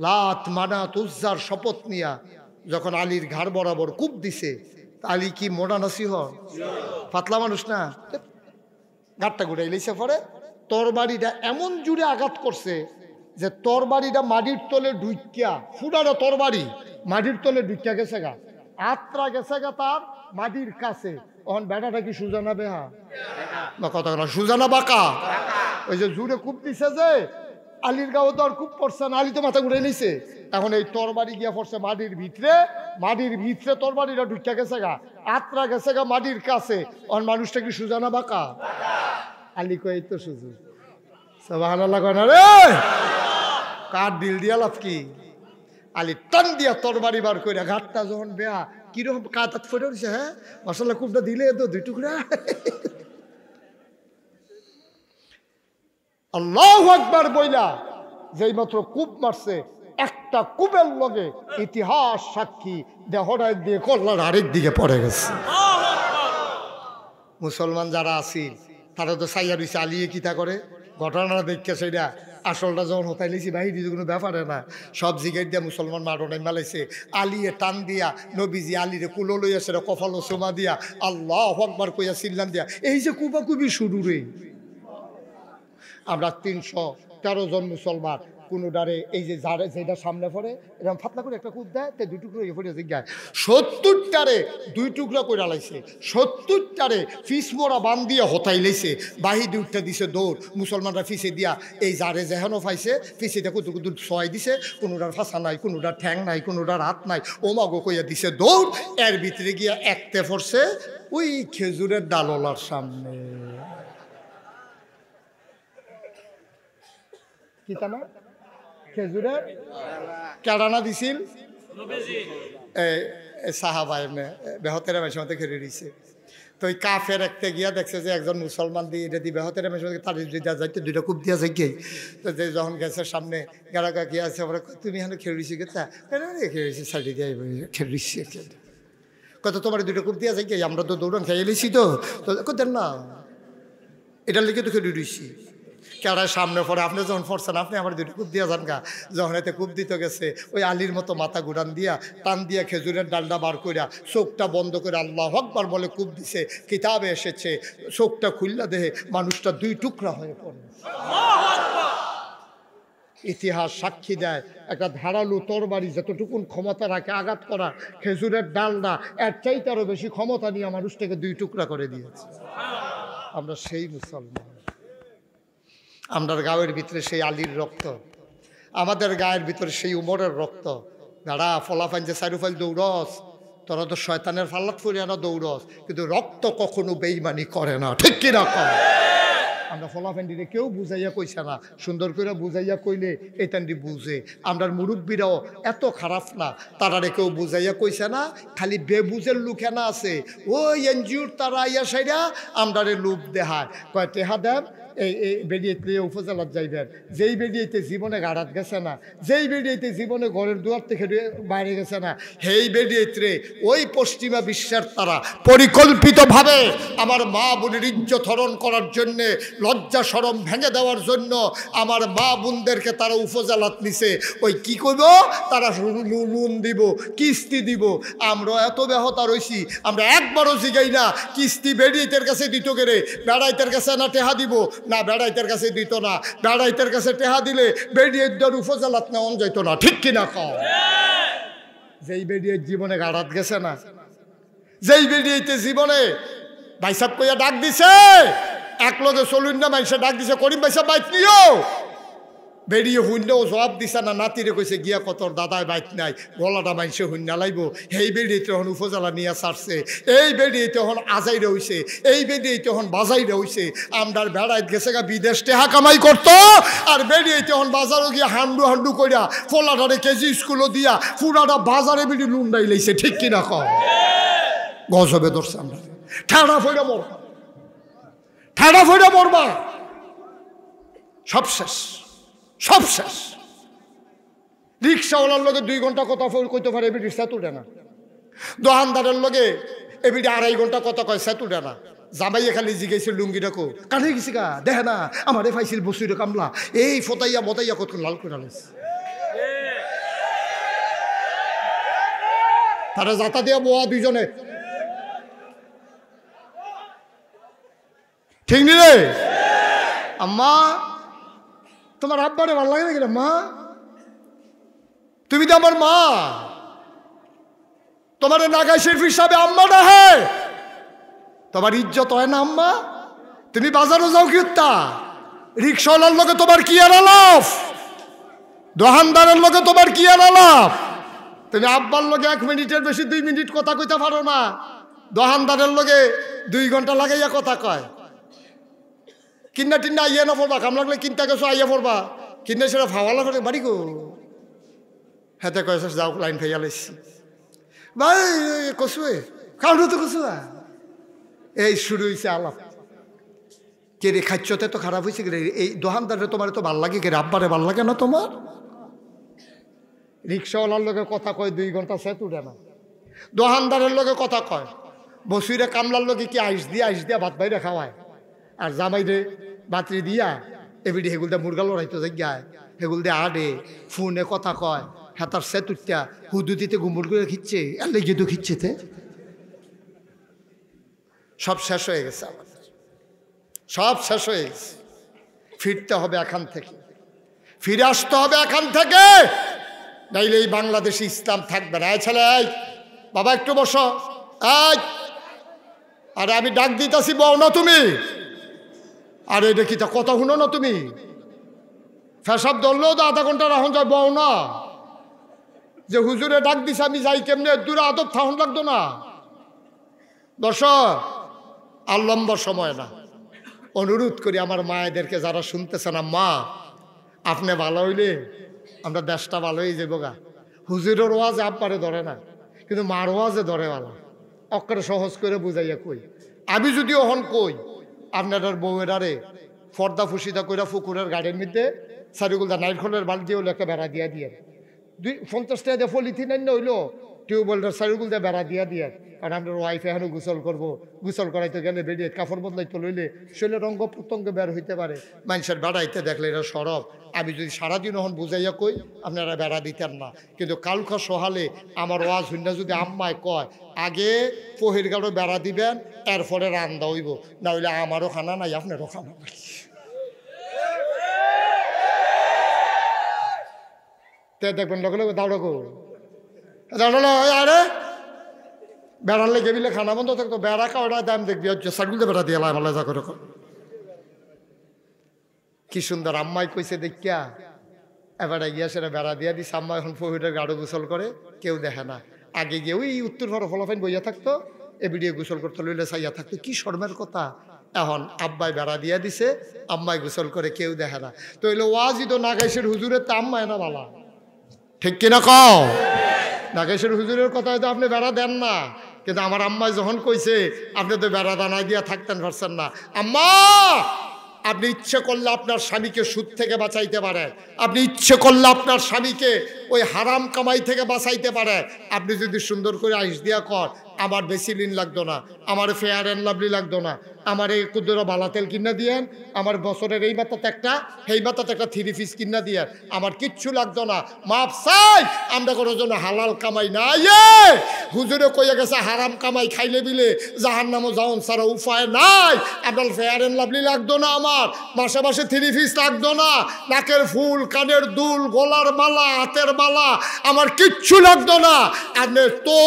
লাত মানাত উজ্জার শপথ নিয়া যখন আলীর ঘাড় বরাবর কূপ দিছে, আলী কি মোটা নাসি পাতলা মানুষ না, ঘাটটা ঘুরাই লেছে। পরে তরবারিটা এমন জুড়ে আঘাত করছে যে তরবারিটা মাটির তলে ঢুকিয়া, ফুটানো তরবারি মাটির তলে ঢুকিয়া গেছে গা, আত্রা গেছে গা তার মাটির কাছে। তখন বেটাটা কি সুজানা বেহা না, কথা না সুজানা বাঁকা। ওই যে জুড়ে কূপ দিছে যে আলীর গাও তো আর কূপ পড়ছে না, আলী তো মাথা ঘুরে নিছে। এখন এই তরবারি গিয়া পড়ছে মাটির ভিতরে, মাটির ভিতরে তরবারিটা ঢুকিয়া গেছে গা, আত্রা গেছে গা মাটির কাছে। অন মানুষটা কি সুজানা বাঁকা? আলী কই তো সুজু। সুবহানাল্লাহ কয় না রে, কার দিল দিয়া লাভ কি? আলী টান দিয়া তরবারি বার কইরা ঘাটটা যখন বেয়া কিরকম কাতাত ফেটে উঠছে। হ্যাঁ, মশলা কূপটা দিলে তো দুই টুকরা। আল্লাহু আকবার বইলা যেই মাত্র কূপ মারছে, একটা কূপের লগে ইতিহাস সাক্ষী দেহটা একদিকে কল্যাণ আরেক দিকে পড়ে গেছে। মুসলমান যারা আছি তারা তো সাইয়া রইছে আলিয়ে কিতা করে, ঘটনাটা দেখছে সেটা আসলটা যখন হতাই লিছি বাহির কোনো ব্যাপারে না। সব জিগাই দিয়া মুসলমান মারণাই মেলাইছে। আলিয়ে টান দিয়া নবীজি আলিরে কুলো লইয়া সেটা কফালো সোমা দিয়া আল্লাহু আকবার কইয়া চিল্লান দিয়া এই যে কুবাকুবি শুরু রে। আমরা 313 জন মুসলমান কোনোটারে এই যে যারে যেটা সামনে পড়ে এরকম ফাতলা করে একটা কূপ দেয়, দুই টুকরো ইয়ে পড়ে জিজ্ঞায় 70টারে 2 টুকরা করে লাইছে, 70টারে ফিস মোড়া বান দিয়া হতাই লাইছে, বাহিদি উঠতে দিছে দৌড়। মুসলমানরা ফিসে দিয়া এই যারে যেহানো পাইছে ফিসিটা কুতু কুতু ছয় দিছে, কোনোটার ফাঁসা নাই, কোনোটার ঠ্যাং নাই, কোনোটার হাত নাই, ও মাগো কইয়া দিছে দৌড়। এর ভিতরে গিয়া একতে পড়ছে ওই খেজুরের ডাললার সামনে। কি তা না খেজুরের কেডানা দিছিল সাহাবা বেহতের মেশে মধ্যে খেলে দিছে। তো ওই কাফের একটা গিয়া দেখছে যে একজন মুসলমান দিয়ে এটা দিয়ে বেহতের মেশে মধ্যে তার দেওয়া যাইতে 2টা কূপ দিয়া যাই গিয়ে। তো যে যখন গেছে সামনে গেড়াকা গিয়ে আছে, আমরা তুমি এখানে খেলে দিছি কে তা খেলেছি সাইডে দিয়ে খেলে দিচ্ছি কত তোমার 2টা কূপ দিয়া যাই গিয়ে, আমরা তো দৌড়ান খেয়ে লিছি তো দেন না এটার লিখে তো খেলে দিচ্ছি। কেডায় সামনে পড়ে আপনি যখন পড়ছেন আপনি আমার 2টা কূপ দিয়া যান গা। যখন এতে কূপ দিতে গেছে ওই আলীর মতো মাথা ঘুরান দিয়া টান দিয়া খেজুরের ডালটা বার কইরা চোখটা বন্ধ করে আল্লাহু আকবার বলে কূপ দিছে। কিতাবে এসেছে চোখটা খুললা দেহে মানুষটা 2 টুকরা হয়ে পড়ে। ইতিহাস সাক্ষী দেয় একটা ধারালু তরবারি যতটুকুন ক্ষমতা রাখে আঘাত করা, খেজুরের ডালটা এর চাইতে আরও বেশি ক্ষমতা নিয়ে মানুষটাকে 2 টুকরা করে দিয়েছে। আমরা সেই মুসলমান, আমাদের গায়ের ভিতরে সেই আলীর রক্ত, আমাদের গায়ের ভিতরে সেই উমরের রক্ত। দাঁড়া ফলাফাইন যে চারুফাইল দৌড়স, তোরা তো শয়তানের ফাল্লাত ফুরিয়া না দৌড়স, কিন্তু রক্ত কখনো বেইমানি করে না। ঠিক কিনা কর? আমরা ফলাফাইন্ডিরে কেউ বুঝাইয়া কইছে না, সুন্দর করে বুঝাইয়া কইলে এইটান্ডি বুঝে। আমরার মুরব্বীরাও এত খারাপ না, তারারে কেউ বুঝাইয়া কইছে না, খালি বেবুঝের লুকে না আছে ওই এনজিওর তারা ইয়া সাইডা আমরারে লুপ দেহায় কয় টেহা দেব এই বেরিয়েতে উপজেলার যাইবেন। যেই বেরিয়েতে জীবনে গাড়াত গেছে না, যেই বেরিয়েতে জীবনে ঘরের দুয়ার থেকে বাইরে গেছে না, সেই বেরিয়েতে ওই পশ্চিমা বিশ্বের তারা পরিকল্পিতভাবে আমার মা বোনের ইজ্জত হরণ করার জন্যে, লজ্জা শরম ভেঙে দেওয়ার জন্য আমার মা বোনদেরকে তারা উপজেলাত নিছে। ওই কি করব, তারা লোন দিব, কিস্তি দিব। আমরা এত ব্যাহতা রয়েছি, আমরা একবারও জিগাই না কিস্তি বেরিয়েতের কাছে দিত গেলে বেড়াইতের কাছে না টেহা দিব না, বেড়াইতের কাছে দিত না, বেড়াইতের কাছে টেহা দিলে বেরিয়ে উপজেলাত নেওয়া যাইতো না। ঠিক কিনা কও? যেই বেরিয়ে জীবনে গাড়াত গেছে না, যেই বেরিয়েতে জীবনে ভাইসাব কইয়া ডাক দিছে, এক লগে চলুন না মাইসে ডাক দিছে, করিম ভাইসাব বাইক নিও, বেরিয়ে হুন্যও জবাব দিছে না, নাতিরে কইছে গিয়া কতর দাদায় বাইক নাই, গলাটা মাইসে হুন্যা লাইব। এই বেরিয়ে তখন উপজেলা নিয়ে ছাড়ছে, এই বেরিয়ে তখন আজাইরে হইছে, এই বেরিয়ে তখন বাজাইরে হইছে। আমরার বেড়াইত গেছে গা বিদেশ টেহা কামাই করতো, আর বেরিয়ে তখন বাজারও গিয়া হান্ডু হান্ডু কইরা ফোলাটারে কেজি স্কুলও দিয়া পুরাটা বাজারে বেরিয়ে লুন্ডাই লাইছে। ঠিক কিনা কম? গজবে ধরছে আমরা, ঠাড়া ফইরা মরবা, ঠাড়া ফইরা মরবা, সব শেষ, সব শেষ। রিক্সাওয়ালার লগে 2 ঘন্টা কথা কইতে পারে, এবিডি সেতুডে না। দোকানদারের লগে এবিডি 2.5 ঘন্টা কথা কয়, সেতুডে না। জামাইয়ে খালি জিগাইছে লুঙ্গি ডাকো, কানে গেছি গা, দেখে না আমারে ফাইছিল বসুরে কামলা, এই ফতাইয়া মতাইয়া কতক্ষণ লাল করে আনিস। তারা যাতা দিয়া বোয়া দুইজনে, ঠিক নি রে? আম্মা তোমার আব্বারে ভালো লাগে নাকি? মা তুমি তো আমার মা, তোমার নাগাই শেরফ হিসাবে আম্মা না হে, তোমার ইজ্জত হয় না আম্মা? তুমি বাজারও যাও কি উত্তা, রিক্সাওয়ালার লগে তোমার কি আর আলাপ, দোকানদারের লগে তোমার কি আর আলাপ? তুমি আব্বার লগে 1 মিনিটের বেশি 2 মিনিট কথা কইতে পারো না, দোকানদারের লগে 2 ঘন্টা লাগাইয়া কথা কয়। কিন্না টিন্না আইয়া না পড়বা, কাম লাগলে কিনতে গেছো আইয়া পড়বা, কিনে সেটা ফাওয়ালা করে বাড়ি গো, হাতে কয়েছে যাও লাইন খাইয়া লাইছি ভাই কসুয়ে কাউন্ট তো কসুয়া। এই শুরু হয়েছে আলাপ, কে রে খাচ্ছতে তো খারাপ হয়েছে রে, এই দোকানদারে তোমার তো ভাল লাগে কে রে, আব্বারে ভাল লাগে না তোমার? রিক্সাওয়ালার লগে কথা কয় 2 ঘন্টা সে তুলে না, দোকানদারের লগে কথা কয়, বসুরে কামলার লগে কি আইস দিয়া ভাত বাইরে খাওয়ায়, আর জামাইরে বাতরি দিয়া এবিডি হেগুল দিয়ে মুরগা লড়াইতো জায়গায়, হেগুল দিয়ে আডে ফোনে কথা কয়, হাতার সেতুটা হুদুতিতে গুমুর করে খিচ্ছে, এলে যেহেতু খিচ্ছেতে সব শেষ হয়ে গেছে আমাদের, সব শেষ হয়ে গেছে। ফিরতে হবে এখান থেকে, ফিরে আসতে হবে এখান থেকে, নাইলে এই বাংলাদেশে ইসলাম থাকবে না। এই ছেলে, এই বাবা একটু বসো, এই আরে আমি ডাক দিতেছি, বউ না তুমি? আরে এটা কি তা কথা শুনো না তুমি? ফেসাব ধরলেও তো আধা ঘন্টা রাখুন যায়, বউ না? যে হুজুরে ডাক দিছে আমি যাই কেমনে, দূরে আদব থাকুন লাগতো না? দর্শক আর লম্বা সময় না, অনুরোধ করি আমার মায়েদেরকে যারা শুনতেছেন, মা আপনি ভালো হইলে আমরা দেশটা ভালো হয়ে যাবো গা। হুজুরের ওয়াজে আব্বারে ধরে না, কিন্তু মার ওয়াজে ধরে ভালো, অক্ষরে সহজ করে বুঝাইয়া কই। আমি যদি ওহন কই আপনার বউয়েরারে ফর্দা ফুসিদা কইরা পুকুরের গাড়ির মধ্যে সারিগুলদা নাইটখলের বালতি হইলো একটা বেড়া দিয়া দিয়ে 50 টাকা দিয়ে পলিথিন আন্য হইলো টিউবওয়েলটার সারিগুলদা বেড়া দিয়া দিয়ে, কারণ আপনার ওয়াইফ এখনো গোসল করবো, গোসল করাইতে গেলে বেরিয়ে কাপড় বদলাইতে লইলে শরীরের রঙ্গ প্রত্যঙ্গ বের হইতে পারে, মানুষের বেড়াইতে দেখলে এটা সরব। আমি যদি সারাদিন ওহন বুঝাইয়া কই আপনারা বেড়া দিতেন না, কিন্তু কালকা সহালে আমার ওয়াজ হইনা যদি আম্মায় কয় আগে পহির গাড়ো বেড়া দিবেন, এরপরে রান্দা হইব, না হইলে আমারও খানা নাই আপনারও খানা নাই। দেখবেন লগে লগে দাঁড়ো দাঁড়ালো, আরে বেড়ার লেগে বিলে খানা বন্ধ থাকতো, বেড়া কাওড়া দাম দেখবি হচ্ছে সাইকেলতে বেড়া দিয়ে লাইমালা যা করে। কি সুন্দর আম্মাই কইছে দেখিয়া এবার গিয়া সেটা বেড়া দিয়া দিস। আম্মা এখন ফহিরের গাড়ো গোসল করে, কেউ দেখে না। আগে গিয়ে ওই উত্তর ফর ফলাফাইন বইয়া থাকতো, এবিডিয়ে গোসল করতো, লইলে চাইয়া থাকতো। কি শর্মের কথা! এখন আব্বাই বেড়া দিয়া দিছে, আম্মাই গোসল করে, কেউ দেখে না। তো এলো ওয়াজি তো নাগাইশের হুজুরের তো আম্মায় না বালা, ঠিক কিনা কও? নাগেশের হুজুরের কথা হয়তো আপনি বেড়া দেন না, কিন্তু আমার আম্মাই যখন কইছে আপনি তো বেড়া দানাই দিয়া থাকতেন পারছেন না। আম্মা আপনি ইচ্ছে করলে আপনার স্বামীকে সুদ থেকে বাঁচাইতে পারেন, আপনি ইচ্ছে করলে আপনার স্বামীকে ওই হারাম কামাই থেকে বাঁচাইতে পারেন। আপনি যদি সুন্দর করে আইস দিয়া কর, আমার বেশি লিন লাগতো না, আমার ফেয়ার অ্যান্ড লাভলি লাগতো না, আমার এই কুদুরা বালা তেল কিনা দিয়েন, আমার বছরের এই বাতাতে একটা সেই বাতাতে একটা 3 পিস কিনা দিয়েন, আমার কিচ্ছু লাগতো না, মাপ চাই। আমরা কোনো জন্য হালাল কামাই না, হুজুরে কইয়া গেছে হারাম কামাই খাইলে বিলে জাহান্নামে যাওন ছাড়া উপায় নাই। আপনার ফেয়ার এন্ড লাভলি লাগতো না, আমার মাসে মাসে 3 পিস লাগতো না, নাকের ফুল, কানের দুল, গলার মালা, হাতের মালা, আমার কিচ্ছু লাগতো না। আপনি তো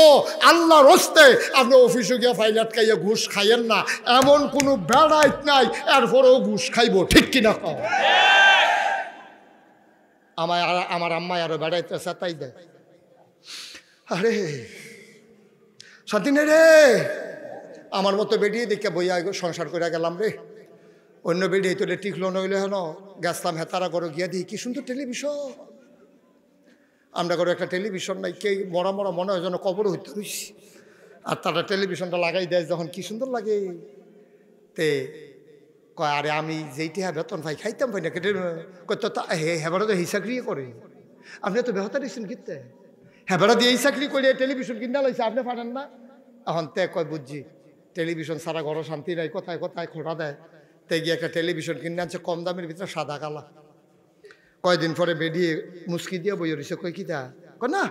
আল্লাহর হস্তে আপনি অফিসে গিয়ে ফাইল আটকাইয়া ঘুষ খাইয়েন না, এমন কোনো বেড়াইত নাই এরপরেও ঘুষ খাইব, ঠিক কিনা কও? আমার আম্মাই আরো বেড়াইতেছে তাই দেয়। আরে শান্তি নেই রে, আমার মতো বেরিয়ে দেখে বইয়া সংসার করে গেলাম রে। অন্য বেরিয়ে তোলে টিকলো নইলে হেন গেছলাম হেতারা করে গিয়া দিই কি সুন্দর টেলিভিশন। আমরা করে একটা টেলিভিশন নাই, কে মরা মরা মনে হয় যেন কবর হইতে রইছি। আর তারা টেলিভিশনটা লাগাই দেয় যখন কি সুন্দর লাগে। তে কয় আরে আমি যেইটি বেতন পাই খাইতাম পাই না কেটে হেবারা তো এই চাকরি করে, আপনি তো বেহতা দিচ্ছেন কিনতে, হেবারা দিয়ে এই চাকরি করে টেলিভিশন কিনা লাইছে, আপনি পারেন না। এখন তে কয় বুঝছি টেলিভিশন সারা ঘরও শান্তি নাই, কোথায় কোথায় খোঁড়া দেয়। তে গিয়ে একটা টেলিভিশন কিনে আনছে কম দামের ভিতরে সাদা কালা। কয়দিন পরে বেরিয়ে মুসকি দিয়ে বই রয়েছে, কই কি দা কয় না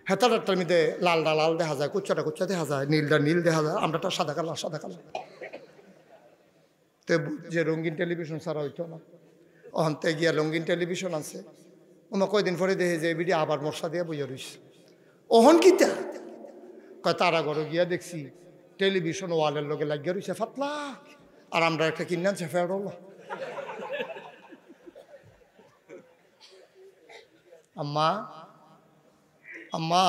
হেতারটার মধ্যে লালটা লাল দেখা যায়, কুচ্চাটা কুচ্চা দেখা যায়, নীলটা নীল দেখা যায়, আমরাটা সাদা কালা সাদা কালা। তো যে রঙিন টেলিভিশন ছাড়া হইতো না, অন্তে গিয়া রঙিন টেলিভিশন আছে। ওমা কয়দিন পরে দেখে যে বিডি আবার মশা দিয়ে বইয়া রইছে। ওহন কিতা কয় তারা ঘরে গিয়া দেখছি টেলিভিশন ওয়ালের লগে লাগিয়ে রইছে ফাতলা, আর আমরা একটা কিনে আনছে ফেরল। আম্মা আম্মা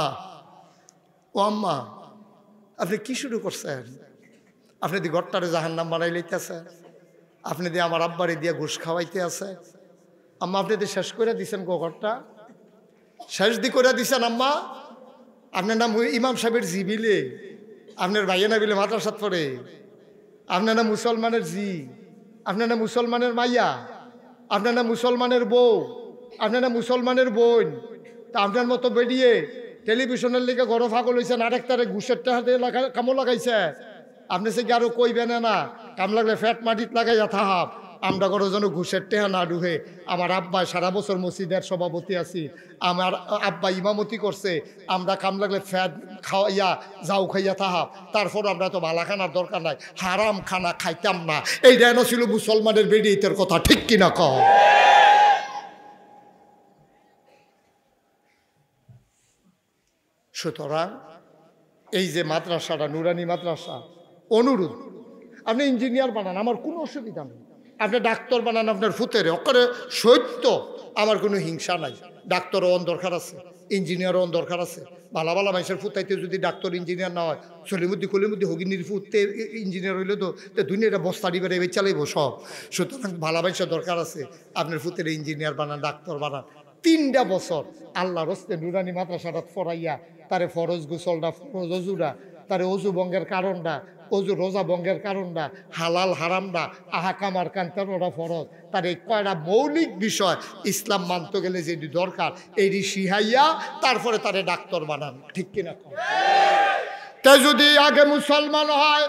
ও আম্মা, আপনি কি শুরু করছেন? আপনি দি ঘরটারে জাহান্নাম বানাই লইতেছেন, আপনি দিয়ে আমার আব্বারে দিয়ে ঘুষ খাওয়াইতে আছে। আম্মা আপনি দিয়ে শেষ করে দিছেন গো, ঘরটা শেষ দি করে দিছেন। আম্মা আপনার নাম ইমাম সাহেবের জিবিলে, আপনার ভাইয়া না বিলে মাদ্রাসাত পড়ে, আপনার নাম মুসলমানের জি, আপনার নাম মুসলমানের মাইয়া, আপনার নাম মুসলমানের বউ, আপনার নাম মুসলমানের বোন। তা আপনার মতো বেরিয়ে টেলিভিশনের লিগে গরম ফাগল হয়েছেন, আরেকটারে ঘুষের টাহাতে কামো লাগাইছে। আপনি সে কি আরো কইবেন না, কাম লাগলে ফ্যাট মাটিত লাগাইয়া থাহাব। আমরা করো যেন ঘুষের টেহা না ডুহে। আমার আব্বা সারা বছর মসজিদের সভাপতি আছি, আমার আব্বা ইমামতি করছে, আমরা কাম লাগলে ফ্যাট খাওয়াইয়া যাও খাইয়া থাহাব। তারপর আমরা তো ভালা খানার দরকার নাই, হারাম খানা খাইতাম না। এইটা এনে ছিল মুসলমানের বেরিয়েতের কথা, ঠিক কিনা কও? সুতরাং এই যে মাদ্রাসাটা নুরানি মাদ্রাসা, অনুরোধ আপনি ইঞ্জিনিয়ার বানান, আমার কোনো অসুবিধা নেই। আপনি ডাক্তার বানান আপনার ফুতেরে, ওখানে সত্য আমার কোনো হিংসা নাই। ডাক্তারও অন দরকার আছে, ইঞ্জিনিয়ারও অন দরকার আছে। ভালো ভালো মানুষের ফুতাইতে যদি ডাক্তার ইঞ্জিনিয়ার না হয়, কলিমুদ্দি হগিনির ফুটতে ইঞ্জিনিয়ার হইলে তো দুনিয়াটা বস্তা দিবে এবার চালাইব সব। সুতরাং ভালো মানুষের দরকার আছে, আপনার ফুতের ইঞ্জিনিয়ার বানান, ডাক্তার বানান। 3টা বছর আল্লাহর হস্তে নুরানি মাদ্রাসাটা ফরাইয়া তারে ফরজ গোসলটা, ফরজ অজুরা, তারে অজু বঙ্গের কারণটা, অজু রোজা বঙ্গের কারণটা, হালাল হারামটা, আহাকামার কান্তানোটা ফরজ, তার এই কয়টা মৌলিক বিষয় ইসলাম মানতে গেলে যেটি দরকার এটি শিহাইয়া তারপরে তারে ডাক্তার বানান, ঠিক কিনা? তাই যদি আগে মুসলমান হয়